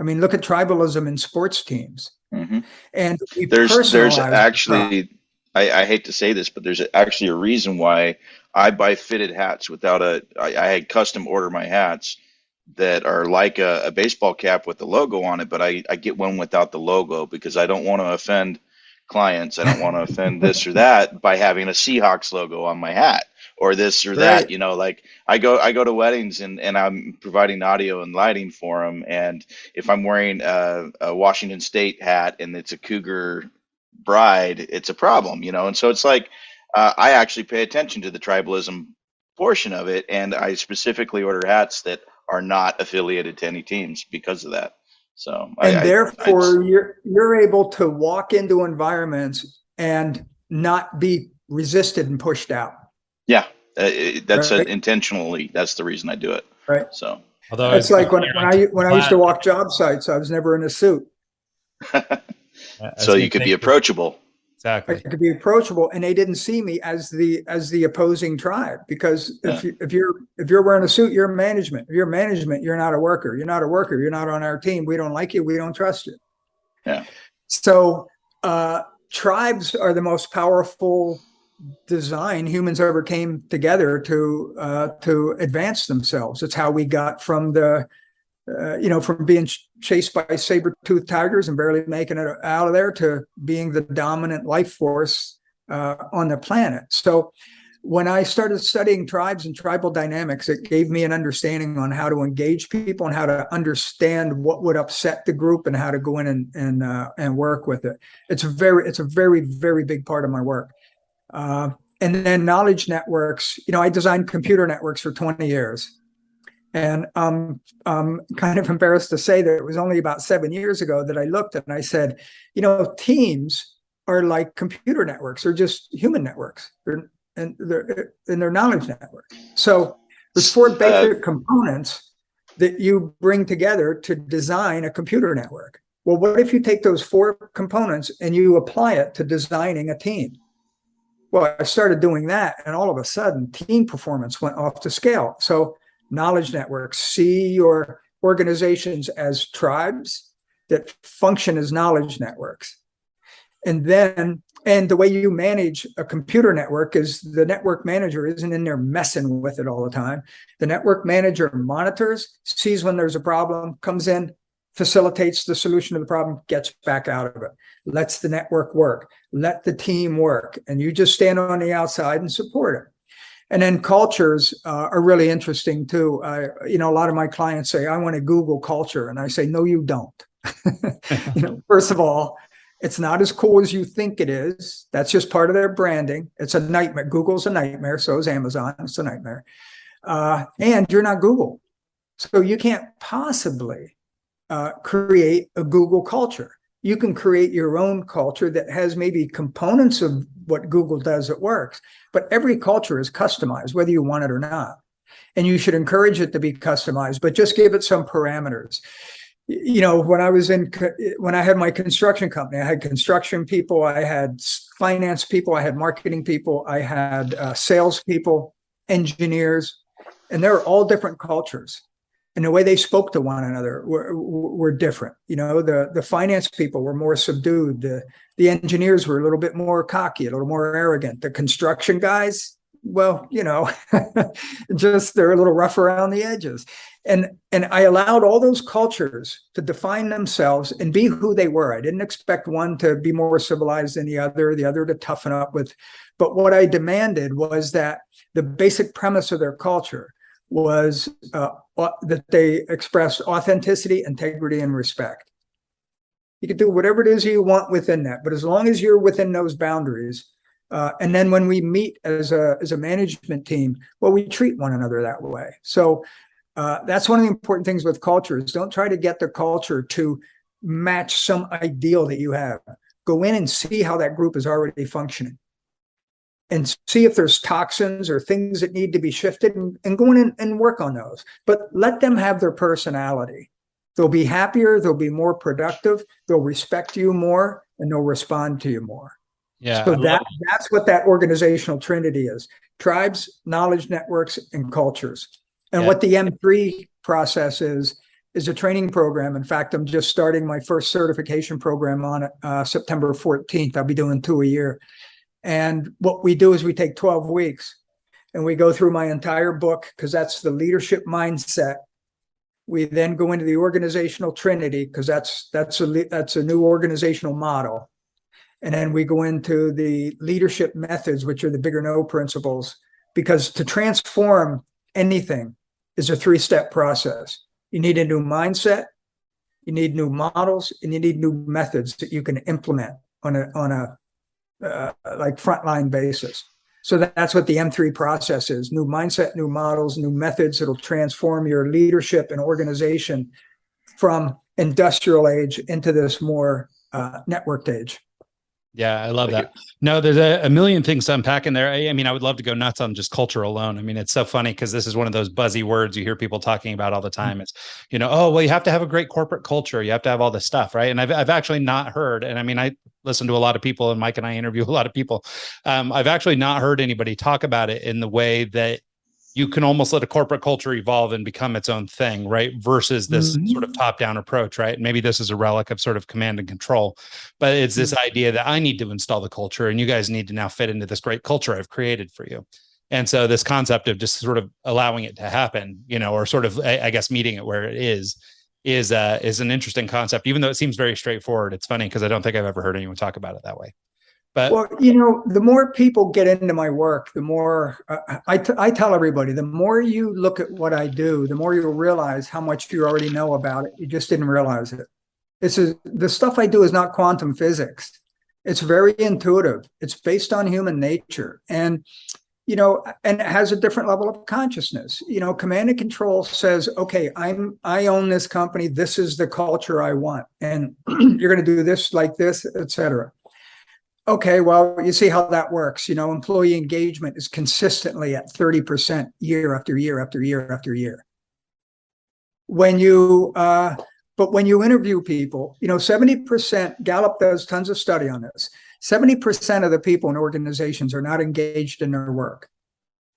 I mean, look at tribalism in sports teams. Mm-hmm. And there's actually, I hate to say this, but there's actually a reason why I buy fitted hats without I had custom order my hats that are like a baseball cap with the logo on it, but I get one without the logo because I don't want to offend clients. I don't want to offend this or that by having a Seahawks logo on my hat or this or that, you know, like I go to weddings and I'm providing audio and lighting for them. And if I'm wearing a Washington State hat and it's a Cougar bride, it's a problem, you know? And so it's like, I actually pay attention to the tribalism portion of it. And I specifically order hats that are not affiliated to any teams because of that. So, therefore you're able to walk into environments and not be resisted and pushed out. Yeah, that's intentionally. That's the reason I do it. Right. So, although it's like when I used to walk job sites, I was never in a suit. So you could be approachable. Exactly. I could be approachable, and they didn't see me as the opposing tribe, because if you're wearing a suit, you're management. If you're management, you're not a worker. You're not a worker. You're not on our team. We don't like you. We don't trust you. Yeah. So tribes are the most powerful design humans ever came together to advance themselves. It's how we got from from being chased by saber-toothed tigers and barely making it out of there to being the dominant life force on the planet. So when I started studying tribes and tribal dynamics, it gave me an understanding on how to engage people and how to understand what would upset the group and how to go in and work with it. It's a very, very big part of my work. And then knowledge networks, I designed computer networks for 20 years. And I'm kind of embarrassed to say that it was only about 7 years ago that I looked and I said, teams are like computer networks. They're just human networks. They're knowledge networks. So there's 4 basic components that you bring together to design a computer network. Well, what if you take those 4 components and you apply it to designing a team? Well, I started doing that, and all of a sudden, team performance went off the scale. So knowledge networks, see your organizations as tribes that function as knowledge networks. And the way you manage a computer network is the network manager isn't in there messing with it all the time. The network manager monitors, sees when there's a problem, comes in, facilitates the solution to the problem, gets back out of it, lets the network work, let the team work, and you just stand on the outside and support it. And then cultures are really interesting too. A lot of my clients say, I want a Google culture. And I say, no, you don't. First of all, it's not as cool as you think it is. That's just part of their branding. It's a nightmare. Google's a nightmare. So is Amazon. It's a nightmare. And you're not Google. So you can't possibly create a Google culture. You can create your own culture that has maybe components of what Google does that works, but every culture is customized, whether you want it or not. And you should encourage it to be customized, but just give it some parameters. When I had my construction company, I had construction people, I had finance people, I had marketing people, I had sales people, engineers, and they're all different cultures. And the way they spoke to one another were different. The finance people were more subdued. The engineers were a little bit more cocky, a little more arrogant. The construction guys, well, just they're a little rough around the edges. And I allowed all those cultures to define themselves and be who they were. I didn't expect one to be more civilized than the other to toughen up with. But what I demanded was that the basic premise of their culture was that they expressed authenticity, integrity, and respect. You can do whatever it is you want within that, but as long as you're within those boundaries, and then when we meet as a management team, well, we treat one another that way. So that's one of the important things with culture is don't try to get the culture to match some ideal that you have. Go in and see how that group is already functioning. and see if there's toxins or things that need to be shifted, and go in and work on those. But let them have their personality. They'll be happier, they'll be more productive, they'll respect you more, and they'll respond to you more. Yeah. So that's what that organizational trinity is: tribes, knowledge networks, and cultures. And what the M3 process is a training program. In fact, I'm just starting my first certification program on it September 14th. I'll be doing 2 a year. And what we do is we take 12 weeks and we go through my entire book, because that's the leadership mindset. We then go into the organizational trinity, because that's a new organizational model. And then we go into the leadership methods, which are the bigger no principles, because to transform anything is a 3-step process. You need a new mindset, you need new models, and you need new methods that you can implement on a like frontline basis. So that's what the M3 process is: new mindset, new models, new methods that'll transform your leadership and organization from industrial age into this more networked age. Yeah, I love that. No, there's a million things to unpack in there. I mean, I would love to go nuts on just culture alone. I mean, it's so funny because this is one of those buzzy words you hear people talking about all the time. It's, oh, well, you have to have a great corporate culture. You have to have all this stuff, right? And I've actually not heard, and I mean, I listen to a lot of people, and Mike and I interview a lot of people. I've actually not heard anybody talk about it in the way that you can almost let a corporate culture evolve and become its own thing, right? Versus this sort of top-down approach, right? Maybe this is a relic of sort of command and control, but it's this idea that I need to install the culture and you guys need to now fit into this great culture I've created for you. And so this concept of just sort of allowing it to happen, or sort of, I guess, meeting it where it is an interesting concept, even though it seems very straightforward. It's funny because I don't think I've ever heard anyone talk about it that way. But, well, the more people get into my work, the more I tell everybody, the more you look at what I do, the more you'll realize how much you already know about it. You just didn't realize it. The stuff I do is not quantum physics. It's very intuitive. It's based on human nature. And, and it has a different level of consciousness. Command and control says, okay, I own this company. This is the culture I want. And you're going to do this like this, et cetera. Okay, well, you see how that works. Employee engagement is consistently at 30% year after year after year after year. But when you interview people, 70%, Gallup does tons of study on this. 70% of the people in organizations are not engaged in their work.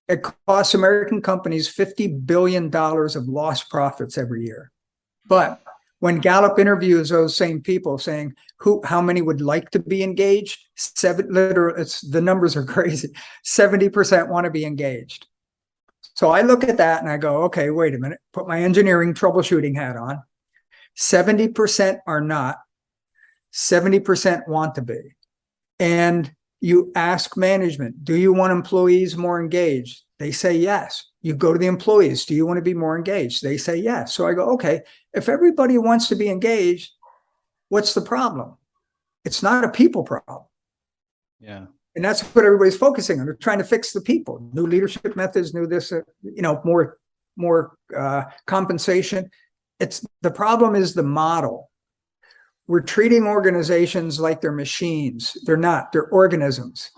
It costs American companies $50 billion of lost profits every year. But when Gallup interviews those same people saying how many would like to be engaged, the numbers are crazy. 70% want to be engaged. So I look at that and I go, okay, wait a minute, put my engineering troubleshooting hat on. 70% are not, 70% want to be. And you ask management, do you want employees more engaged? They say yes. You go to the employees, do you want to be more engaged? They say yes. So I go, okay, if everybody wants to be engaged, what's the problem? It's not a people problem. Yeah. And that's what everybody's focusing on. They're trying to fix the people, new leadership methods, new this, more compensation. The problem is the model. We're treating organizations like they're machines. They're not, they're organisms.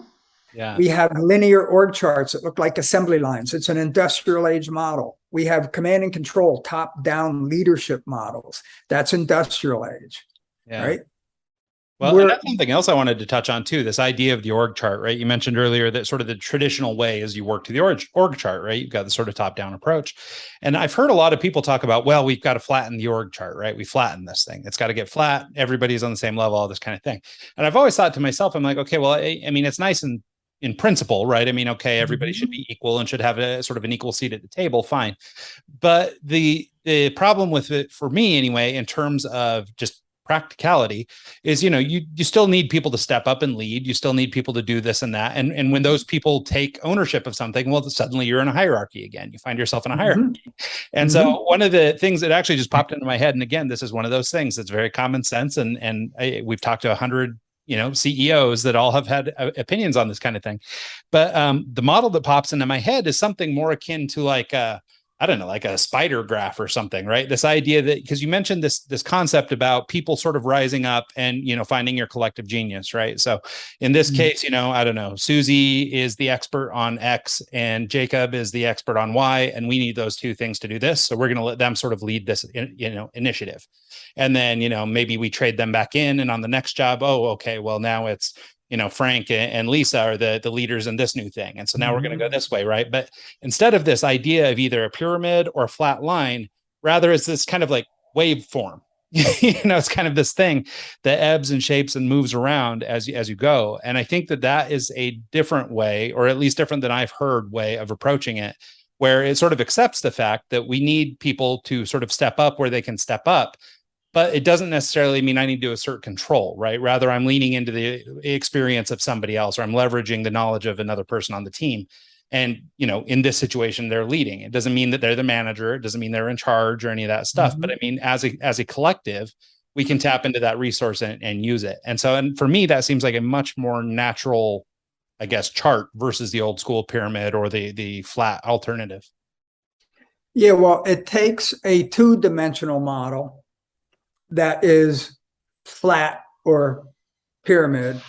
Yeah. We have linear org charts that look like assembly lines. It's an industrial age model. We have command and control, top-down leadership models. That's industrial age, right? Well, and that's something else I wanted to touch on too, this idea of the org chart, right? You mentioned earlier that sort of the traditional way is you work to the org chart, right? You've got the sort of top-down approach. And I've heard a lot of people talk about, well, we've got to flatten the org chart, right? We flatten this thing. It's got to get flat. Everybody's on the same level, all this kind of thing. And I've always thought to myself, I'm like, okay, well, I mean, it's nice in principle, right? I mean, okay, everybody should be equal and should have a sort of an equal seat at the table, fine. But the problem with it, for me anyway, in terms of just practicality, is you still need people to step up and lead. You still need people to do this and that. And when those people take ownership of something, well, suddenly you're in a hierarchy again. You find yourself in a hierarchy. And so one of the things that actually just popped into my head, and again, this is one of those things that's very common sense, and we've talked to 100 CEOs that all have had opinions on this kind of thing. But the model that pops into my head is something more akin to like I don't know, like a spider graph or something, right? This idea that, because you mentioned this concept about people sort of rising up and, finding your collective genius, right? So in this case, I don't know, Susie is the expert on X and Jacob is the expert on Y, and we need those two things to do this. So we're going to let them sort of lead this, initiative. And then, maybe we trade them back in, and on the next job, oh, okay, well, now it's, Frank and Lisa are the leaders in this new thing. And so now we're going to go this way, right? But instead of this idea of either a pyramid or a flat line, rather it's this kind of like waveform. It's kind of this thing that ebbs and shapes and moves around as you go. And I think that is a different way, or at least different than I've heard way of approaching it, where it sort of accepts the fact that we need people to sort of step up where they can step up. But it doesn't necessarily mean I need to assert control, right? Rather, I'm leaning into the experience of somebody else, or I'm leveraging the knowledge of another person on the team. And, in this situation, they're leading. It doesn't mean that they're the manager. It doesn't mean they're in charge or any of that stuff. But I mean, as a collective, we can tap into that resource and use it. And for me, that seems like a much more natural, I guess, chart versus the old school pyramid or the flat alternative. Yeah, well, it takes a two-dimensional model that is flat or pyramid,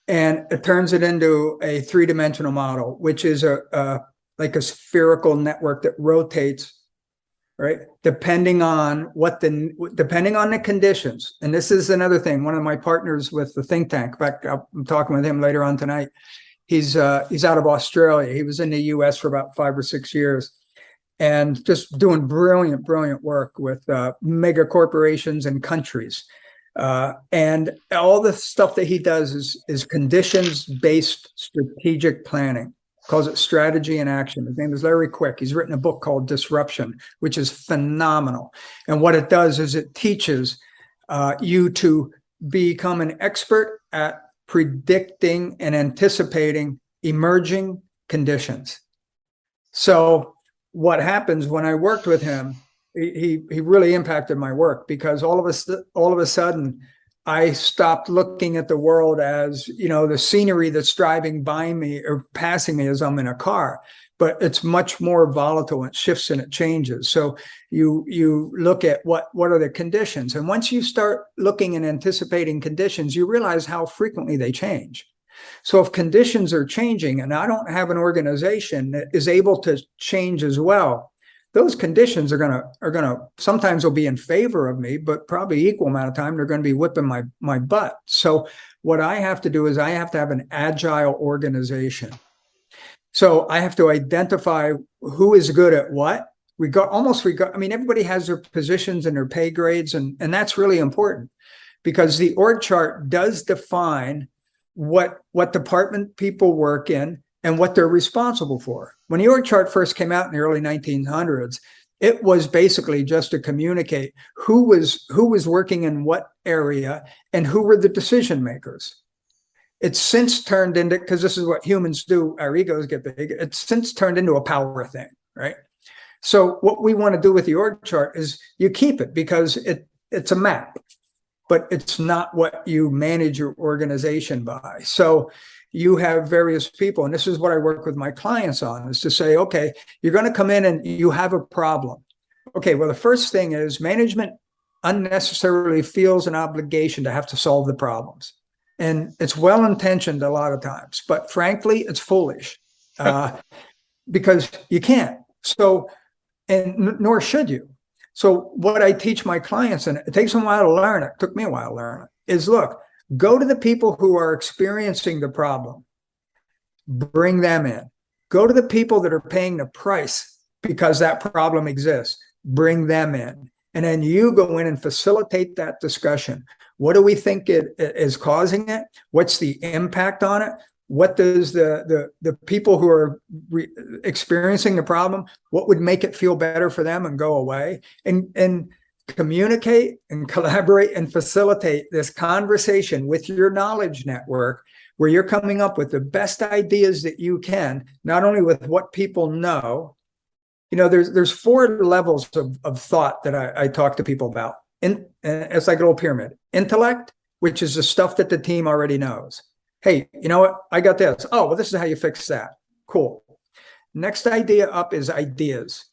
and it turns it into a three-dimensional model, which is like a spherical network that rotates, right? Depending on the conditions. And this is another thing. One of my partners with the think tank, in fact, I'm talking with him later on tonight. He's out of Australia. He was in the US for about 5 or 6 years, and just doing brilliant work with mega corporations and countries. And all the stuff that he does is conditions-based strategic planning. Calls it strategy and action. His name is Larry Quick. He's written a book called Disruption, which is phenomenal. And what it does is it teaches you to become an expert at predicting and anticipating emerging conditions. So what happens when I worked with him, he really impacted my work, because all of a sudden I stopped looking at the world as, the scenery that's driving by me or passing me as I'm in a car, but it's much more volatile. It shifts and it changes. So you look at what are the conditions, and once you start looking and anticipating conditions, you realize how frequently they change. So if conditions are changing and I don't have an organization that is able to change as well, those conditions are gonna sometimes will be in favor of me, but probably equal amount of time they're going to be whipping my butt. So what I have to do is I have to have an agile organization. So I have to identify who is good at what. Everybody has their positions and their pay grades, and that's really important, because the org chart does define what department people work in and what they're responsible for. When the org chart first came out in the early 1900s, it was basically just to communicate who was working in what area and who were the decision makers. It's since turned into, because this is what humans do, our egos get big, it's since turned into a power thing, right? So what we want to do with the org chart is you keep it, because it's a map, but it's not what you manage your organization by. So you have various people, and this is what I work with my clients on, is to say, okay, you're going to come in and you have a problem. Okay, well, the first thing is management unnecessarily feels an obligation to have to solve the problems. And it's well-intentioned a lot of times, but frankly, it's foolish because you can't. So, and nor should you. So what I teach my clients, and it takes them a while to learn it, took me a while to learn it, is look, go to the people who are experiencing the problem, bring them in. Go to the people that are paying the price because that problem exists, bring them in. And then you go in and facilitate that discussion. What do we think it is causing it? What's the impact on it? What does the people who are experiencing the problem, what would make it feel better for them and go away? And communicate and collaborate and facilitate this conversation with your knowledge network, where you're coming up with the best ideas that you can, not only with what people know. There's 4 levels of thought that I talk to people about. It's like a little pyramid. Intellect, which is the stuff that the team already knows. Hey, you know what? I got this. Oh, well, this is how you fix that. Cool. Next idea up is ideas.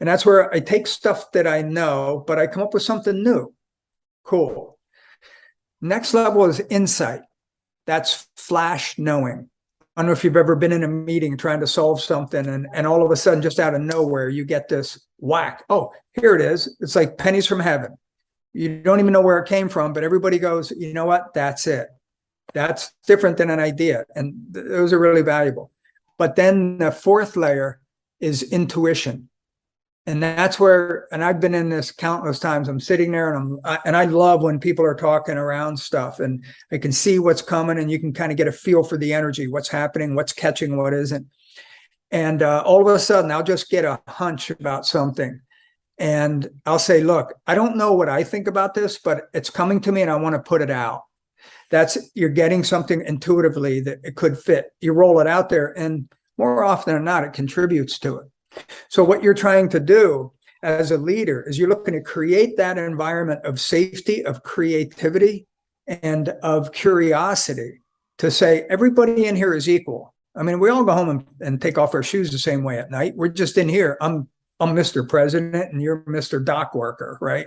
And that's where I take stuff that I know, but I come up with something new. Cool. Next level is insight. That's flash knowing. I don't know if you've ever been in a meeting trying to solve something, and all of a sudden, just out of nowhere, you get this whack. Oh, here it is. It's like pennies from heaven. You don't even know where it came from, but everybody goes, you know what? That's it. That's different than an idea. And those are really valuable. But then the fourth layer is intuition. And that's where, and I've been in this countless times. I'm sitting there and I love when people are talking around stuff and I can see what's coming and you can kind of get a feel for the energy, what's happening, what's catching, what isn't. And all of a sudden I'll just get a hunch about something. And I'll say, look, I don't know what I think about this, but it's coming to me and I want to put it out. You're getting something intuitively that it could fit. You roll it out there and more often than not, it contributes to it. So what you're trying to do as a leader is you're looking to create that environment of safety, of creativity, and of curiosity to say everybody in here is equal. I mean, we all go home and take off our shoes the same way at night. We're just in here. I'm Mr. President and you're Mr. Dock Worker, right?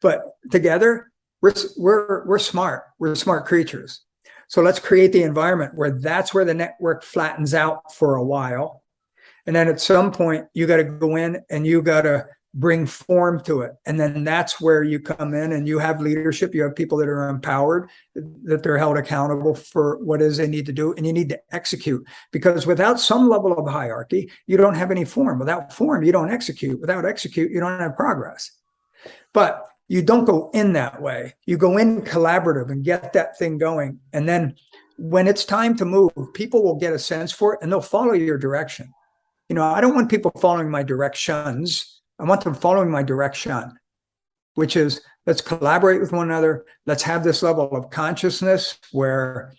But together, we're smart. We're smart creatures. So let's create the environment where that's where the network flattens out for a while. And then at some point, you got to go in and you got to bring form to it. And then that's where you come in and you have leadership. You have people that are empowered, that they're held accountable for what it is they need to do. And you need to execute, because without some level of hierarchy, you don't have any form. Without form, you don't execute. Without execute, you don't have progress. But you don't go in that way. You go in collaborative and get that thing going. And then when it's time to move, people will get a sense for it and they'll follow your direction. You know, I don't want people following my directions. I want them following my direction, which is let's collaborate with one another. Let's have this level of consciousness where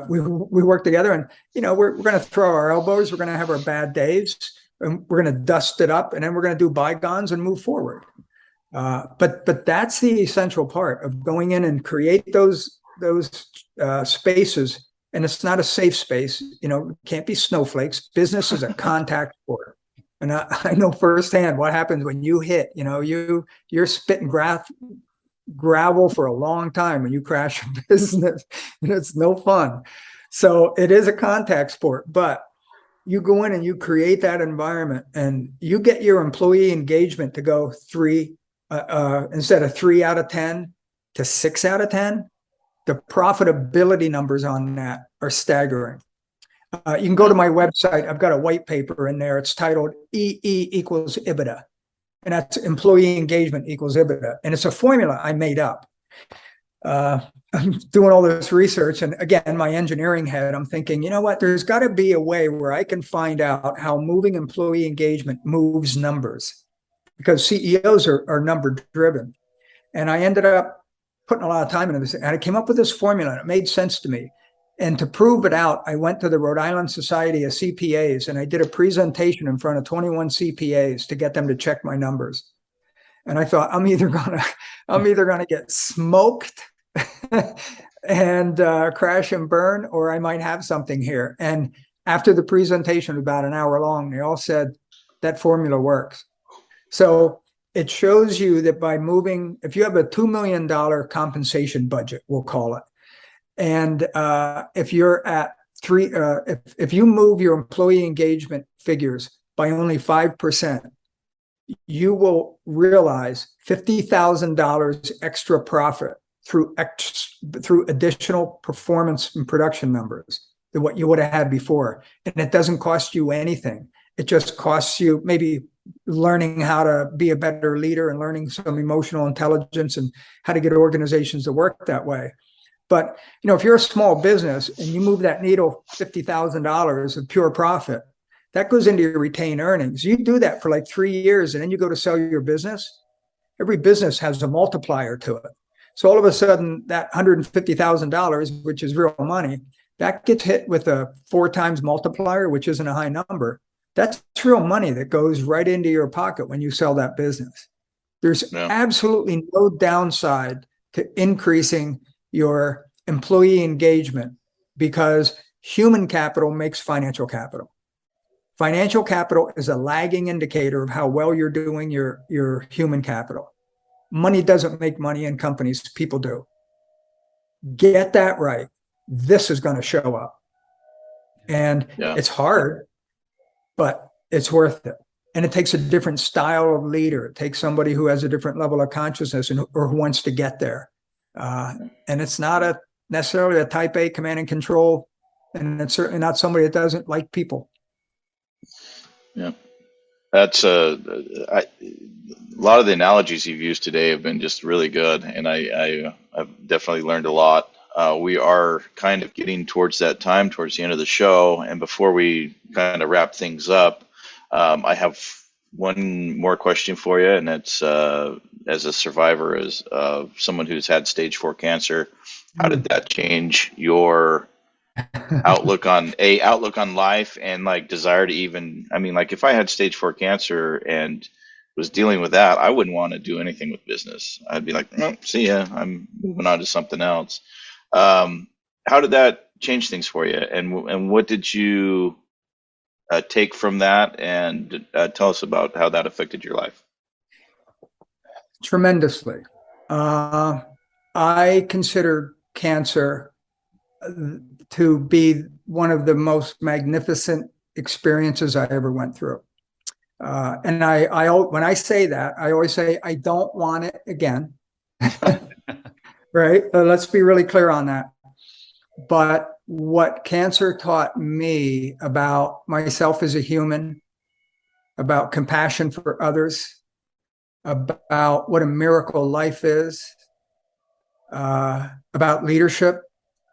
we work together. And, you know, we're going to throw our elbows. We're going to have our bad days and we're going to dust it up. And then we're going to do bygones and move forward. But that's the essential part of going in and create those spaces. And it's not a safe space, you know, can't be snowflakes. Business is a contact sport. And I know firsthand what happens when you hit, you know, you're spitting gravel for a long time when you crash a business. And it's no fun. So it is a contact sport, but you go in and you create that environment and you get your employee engagement to go instead of 3 out of 10 to 6 out of 10. The profitability numbers on that are staggering. You can go to my website. I've got a white paper in there. It's titled EE equals EBITDA. And that's employee engagement equals EBITDA. And it's a formula I made up. I'm doing all this research. And again, my engineering head, I'm thinking, you know what? There's got to be a way where I can find out how moving employee engagement moves numbers. Because CEOs are number driven. And I ended up putting a lot of time into this. And I came up with this formula and it made sense to me. And to prove it out, I went to the Rhode Island Society of CPAs and I did a presentation in front of 21 CPAs to get them to check my numbers. And I thought, I'm either gonna get smoked and crash and burn, or I might have something here. And after the presentation, about an hour long, they all said that formula works. So it shows you that by moving, if you have a $2 million compensation budget, we'll call it, and if you're at if you move your employee engagement figures by only 5%, you will realize $50,000 extra profit through additional performance and production numbers than what you would have had before. And it doesn't cost you anything. It just costs you maybe learning how to be a better leader and learning some emotional intelligence and how to get organizations to work that way. But, you know, if you're a small business and you move that needle $50,000 of pure profit, that goes into your retained earnings. You do that for like 3 years and then you go to sell your business. Every business has a multiplier to it. So all of a sudden that $150,000, which is real money, that gets hit with a 4 times multiplier, which isn't a high number. That's real money that goes right into your pocket when you sell that business. There's absolutely no downside to increasing your employee engagement because human capital makes financial capital. Financial capital is a lagging indicator of how well you're doing your human capital. Money doesn't make money in companies, people do. Get that right. This is going to show up. And it's hard, but it's worth it. And it takes a different style of leader. It takes somebody who has a different level of consciousness or who wants to get there. And it's not necessarily a type A command and control. And it's certainly not somebody that doesn't like people. Yeah. That's a lot of the analogies you've used today have been just really good. And I've definitely learned a lot. We are kind of getting towards that time, towards the end of the show. And before we kind of wrap things up, I have one more question for you, and it's as a survivor, as someone who's had stage 4 cancer, how did that change your outlook on life and like desire to even, I mean, like if I had stage 4 cancer and was dealing with that, I wouldn't want to do anything with business. I'd be like, oh, see ya, I'm moving on to something else. How did that change things for you, and what did you take from that, and tell us about how that affected your life? Tremendously. I consider cancer to be one of the most magnificent experiences I ever went through. And I when I say that, I always say, I don't want it again. Right? Let's be really clear on that. But what cancer taught me about myself as a human, about compassion for others, about what a miracle life is, about leadership.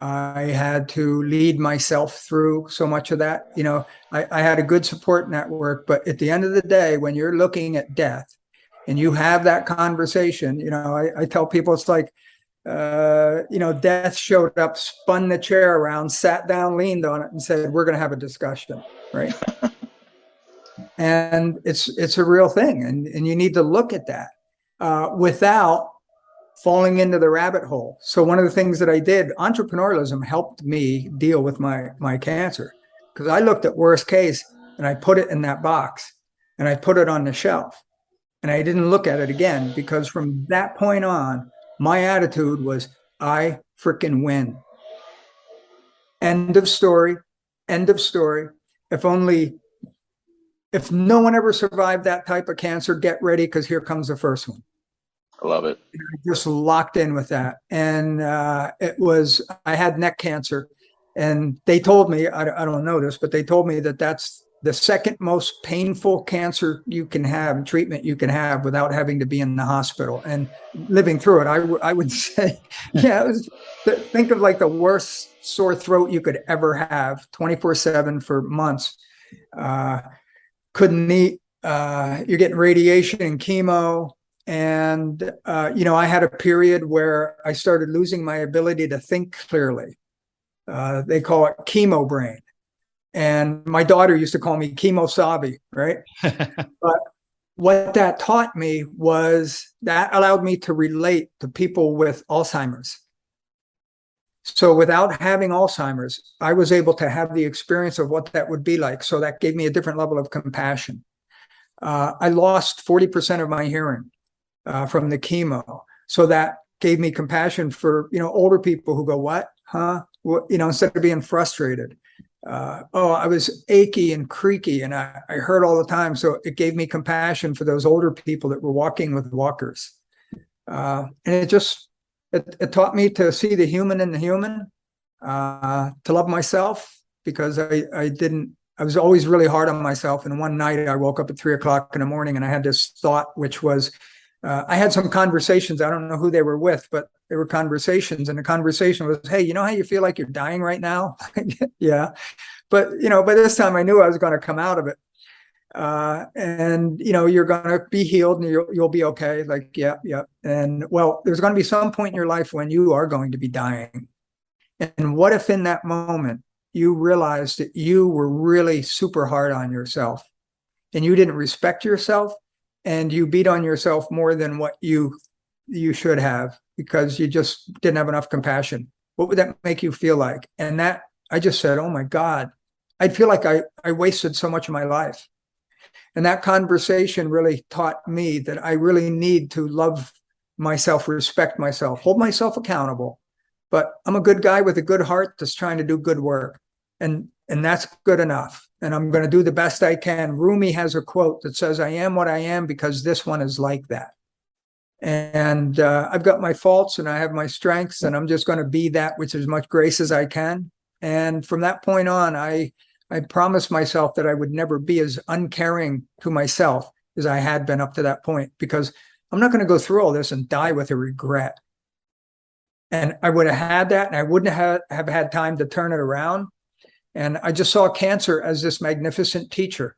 I had to lead myself through so much of that. You know, I had a good support network, but at the end of the day, when you're looking at death and you have that conversation, you know, I tell people it's like, you know, death showed up, spun the chair around, sat down, leaned on it, and said, "We're going to have a discussion," right? And it's a real thing, and you need to look at that without falling into the rabbit hole. So one of the things that I did, entrepreneurialism helped me deal with my cancer, because I looked at worst case and I put it in that box and I put it on the shelf, and I didn't look at it again, because from that point on, my attitude was, I freaking win. End of story. End of story. If no one ever survived that type of cancer, get ready, because here comes the first one. I love it. I just locked in with that. And I had neck cancer, and they told me, I don't know this, but they told me that that's the second most painful cancer you can have, treatment you can have, without having to be in the hospital. And living through it, I would say, yeah, think of like the worst sore throat you could ever have, 24/7 for months. Couldn't eat. You're getting radiation and chemo. And, you know, I had a period where I started losing my ability to think clearly. They call it chemo brain. And my daughter used to call me chemo sabi, right? But what that taught me was that allowed me to relate to people with Alzheimer's. So without having Alzheimer's, I was able to have the experience of what that would be like. So that gave me a different level of compassion. I lost 40% of my hearing from the chemo. So that gave me compassion for, you know, older people who go, what, huh? What, you know, instead of being frustrated. I was achy and creaky, and I hurt all the time. So it gave me compassion for those older people that were walking with walkers. And it taught me to see the human in the human, to love myself, because I was always really hard on myself. And one night I woke up at 3:00 in the morning, and I had this thought, which was, I had some conversations. I don't know who they were with, but they were conversations. And the conversation was, hey, you know how you feel like you're dying right now? Yeah. But, you know, by this time I knew I was going to come out of it. And, you know, you're going to be healed and you'll be okay. Like, yeah. And well, there's going to be some point in your life when you are going to be dying. And what if in that moment you realized that you were really super hard on yourself and you didn't respect yourself, and you beat on yourself more than what you should have, because you just didn't have enough compassion? What would that make you feel like? And that, I just said, oh my God, I'd feel like I wasted so much of my life. And that conversation really taught me that I really need to love myself, respect myself, hold myself accountable. But I'm a good guy with a good heart that's trying to do good work. And that's good enough. And I'm going to do the best I can. Rumi has a quote that says, I am what I am because this one is like that. And I've got my faults and I have my strengths, and I'm just going to be that with as much grace as I can. And from that point on, I promised myself that I would never be as uncaring to myself as I had been up to that point, because I'm not going to go through all this and die with a regret. And I would have had that, and I wouldn't have had time to turn it around. And I just saw cancer as this magnificent teacher.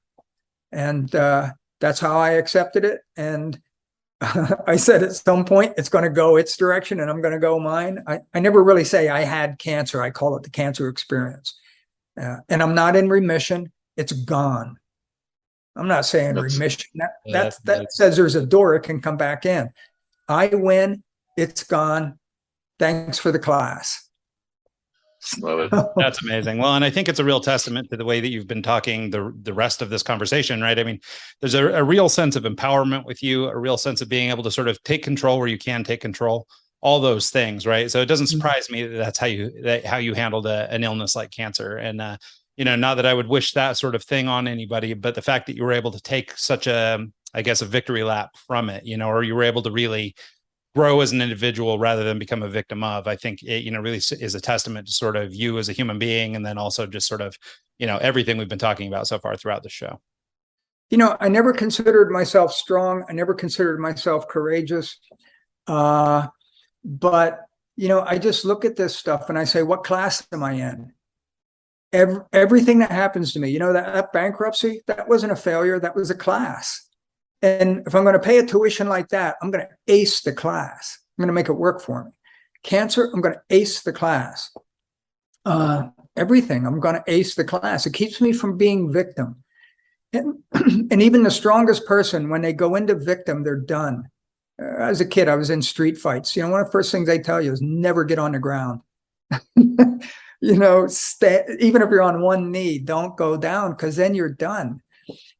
And that's how I accepted it. And I said at some point, it's going to go its direction and I'm going to go mine. I never really say I had cancer. I call it the cancer experience. And I'm not in remission. It's gone. I'm not saying remission. That says there's a door it can come back in. I win. It's gone. Thanks for the class. Love it. That's amazing. Well, and I think it's a real testament to the way that you've been talking the rest of this conversation, right? I mean, there's a real sense of empowerment with you, a real sense of being able to sort of take control where you can take control, all those things, right? So it doesn't surprise me that that's how you handled an illness like cancer. And not that I would wish that sort of thing on anybody, but the fact that you were able to take such a victory lap from it, or you were able to really grow as an individual rather than become a victim of, I think it, really is a testament to sort of you as a human being. And then also just sort of, everything we've been talking about so far throughout the show. I never considered myself strong. I never considered myself courageous. But, I just look at this stuff and I say, what class am I in? Everything that happens to me, that bankruptcy, that wasn't a failure. That was a class. And if I'm going to pay a tuition like that, I'm going to ace the class. I'm going to make it work for me. Cancer, I'm going to ace the class. Everything, I'm going to ace the class. It keeps me from being victim. And even the strongest person, when they go into victim, they're done. As a kid, I was in street fights. One of the first things they tell you is never get on the ground. Stay, even if you're on one knee, don't go down, because then you're done.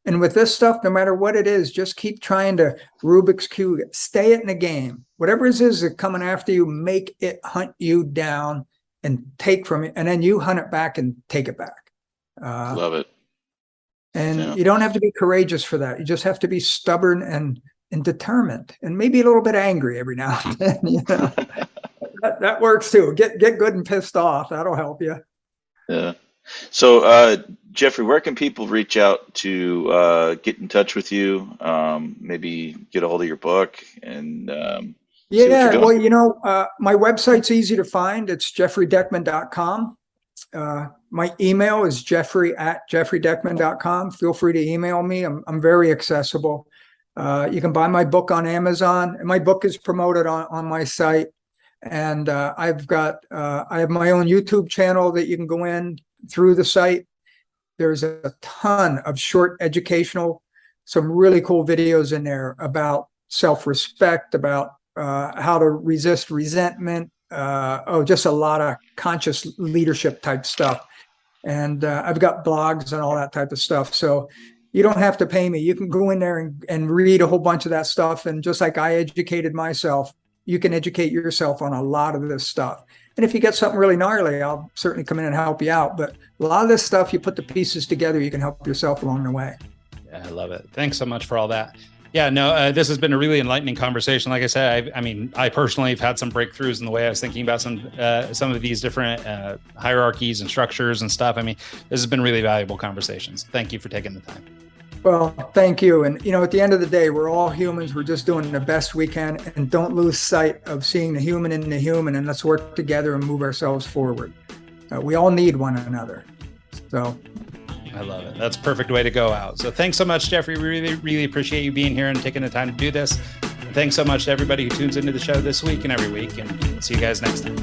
And with this stuff, no matter what it is, just keep trying to Rubik's Cube, stay it in the game. Whatever it is that's coming after you, make it hunt you down and take from it. And then you hunt it back and take it back. Love it. And you don't have to be courageous for that. You just have to be stubborn and determined, and maybe a little bit angry every now and then. That works too. Get good and pissed off. That'll help you. Yeah. So, Jeffrey, where can people reach out to get in touch with you? Maybe get a hold of your book and my website's easy to find. It's jeffreydeckman.com. My email is jeffrey@jeffreydeckman.com. Feel free to email me. I'm very accessible. You can buy my book on Amazon. My book is promoted on my site. And I have my own YouTube channel that you can go in through the site. There's a ton of short educational, some really cool videos in there about self-respect, about how to resist resentment, just a lot of conscious leadership type stuff. And I've got blogs and all that type of stuff. So you don't have to pay me. You can go in there and read a whole bunch of that stuff. And just like I educated myself, you can educate yourself on a lot of this stuff. And if you get something really gnarly, I'll certainly come in and help you out. But a lot of this stuff, you put the pieces together, you can help yourself along the way. Yeah, I love it. Thanks so much for all that. Yeah, no, this has been a really enlightening conversation. Like I said, I personally have had some breakthroughs in the way I was thinking about some of these different hierarchies and structures and stuff. This has been really valuable conversations. Thank you for taking the time. Well, thank you. And, at the end of the day, we're all humans. We're just doing the best we can. And don't lose sight of seeing the human in the human. And let's work together and move ourselves forward. We all need one another. So I love it. That's a perfect way to go out. So thanks so much, Jeffrey. We really, really appreciate you being here and taking the time to do this. And thanks so much to everybody who tunes into the show this week and every week. And see you guys next time.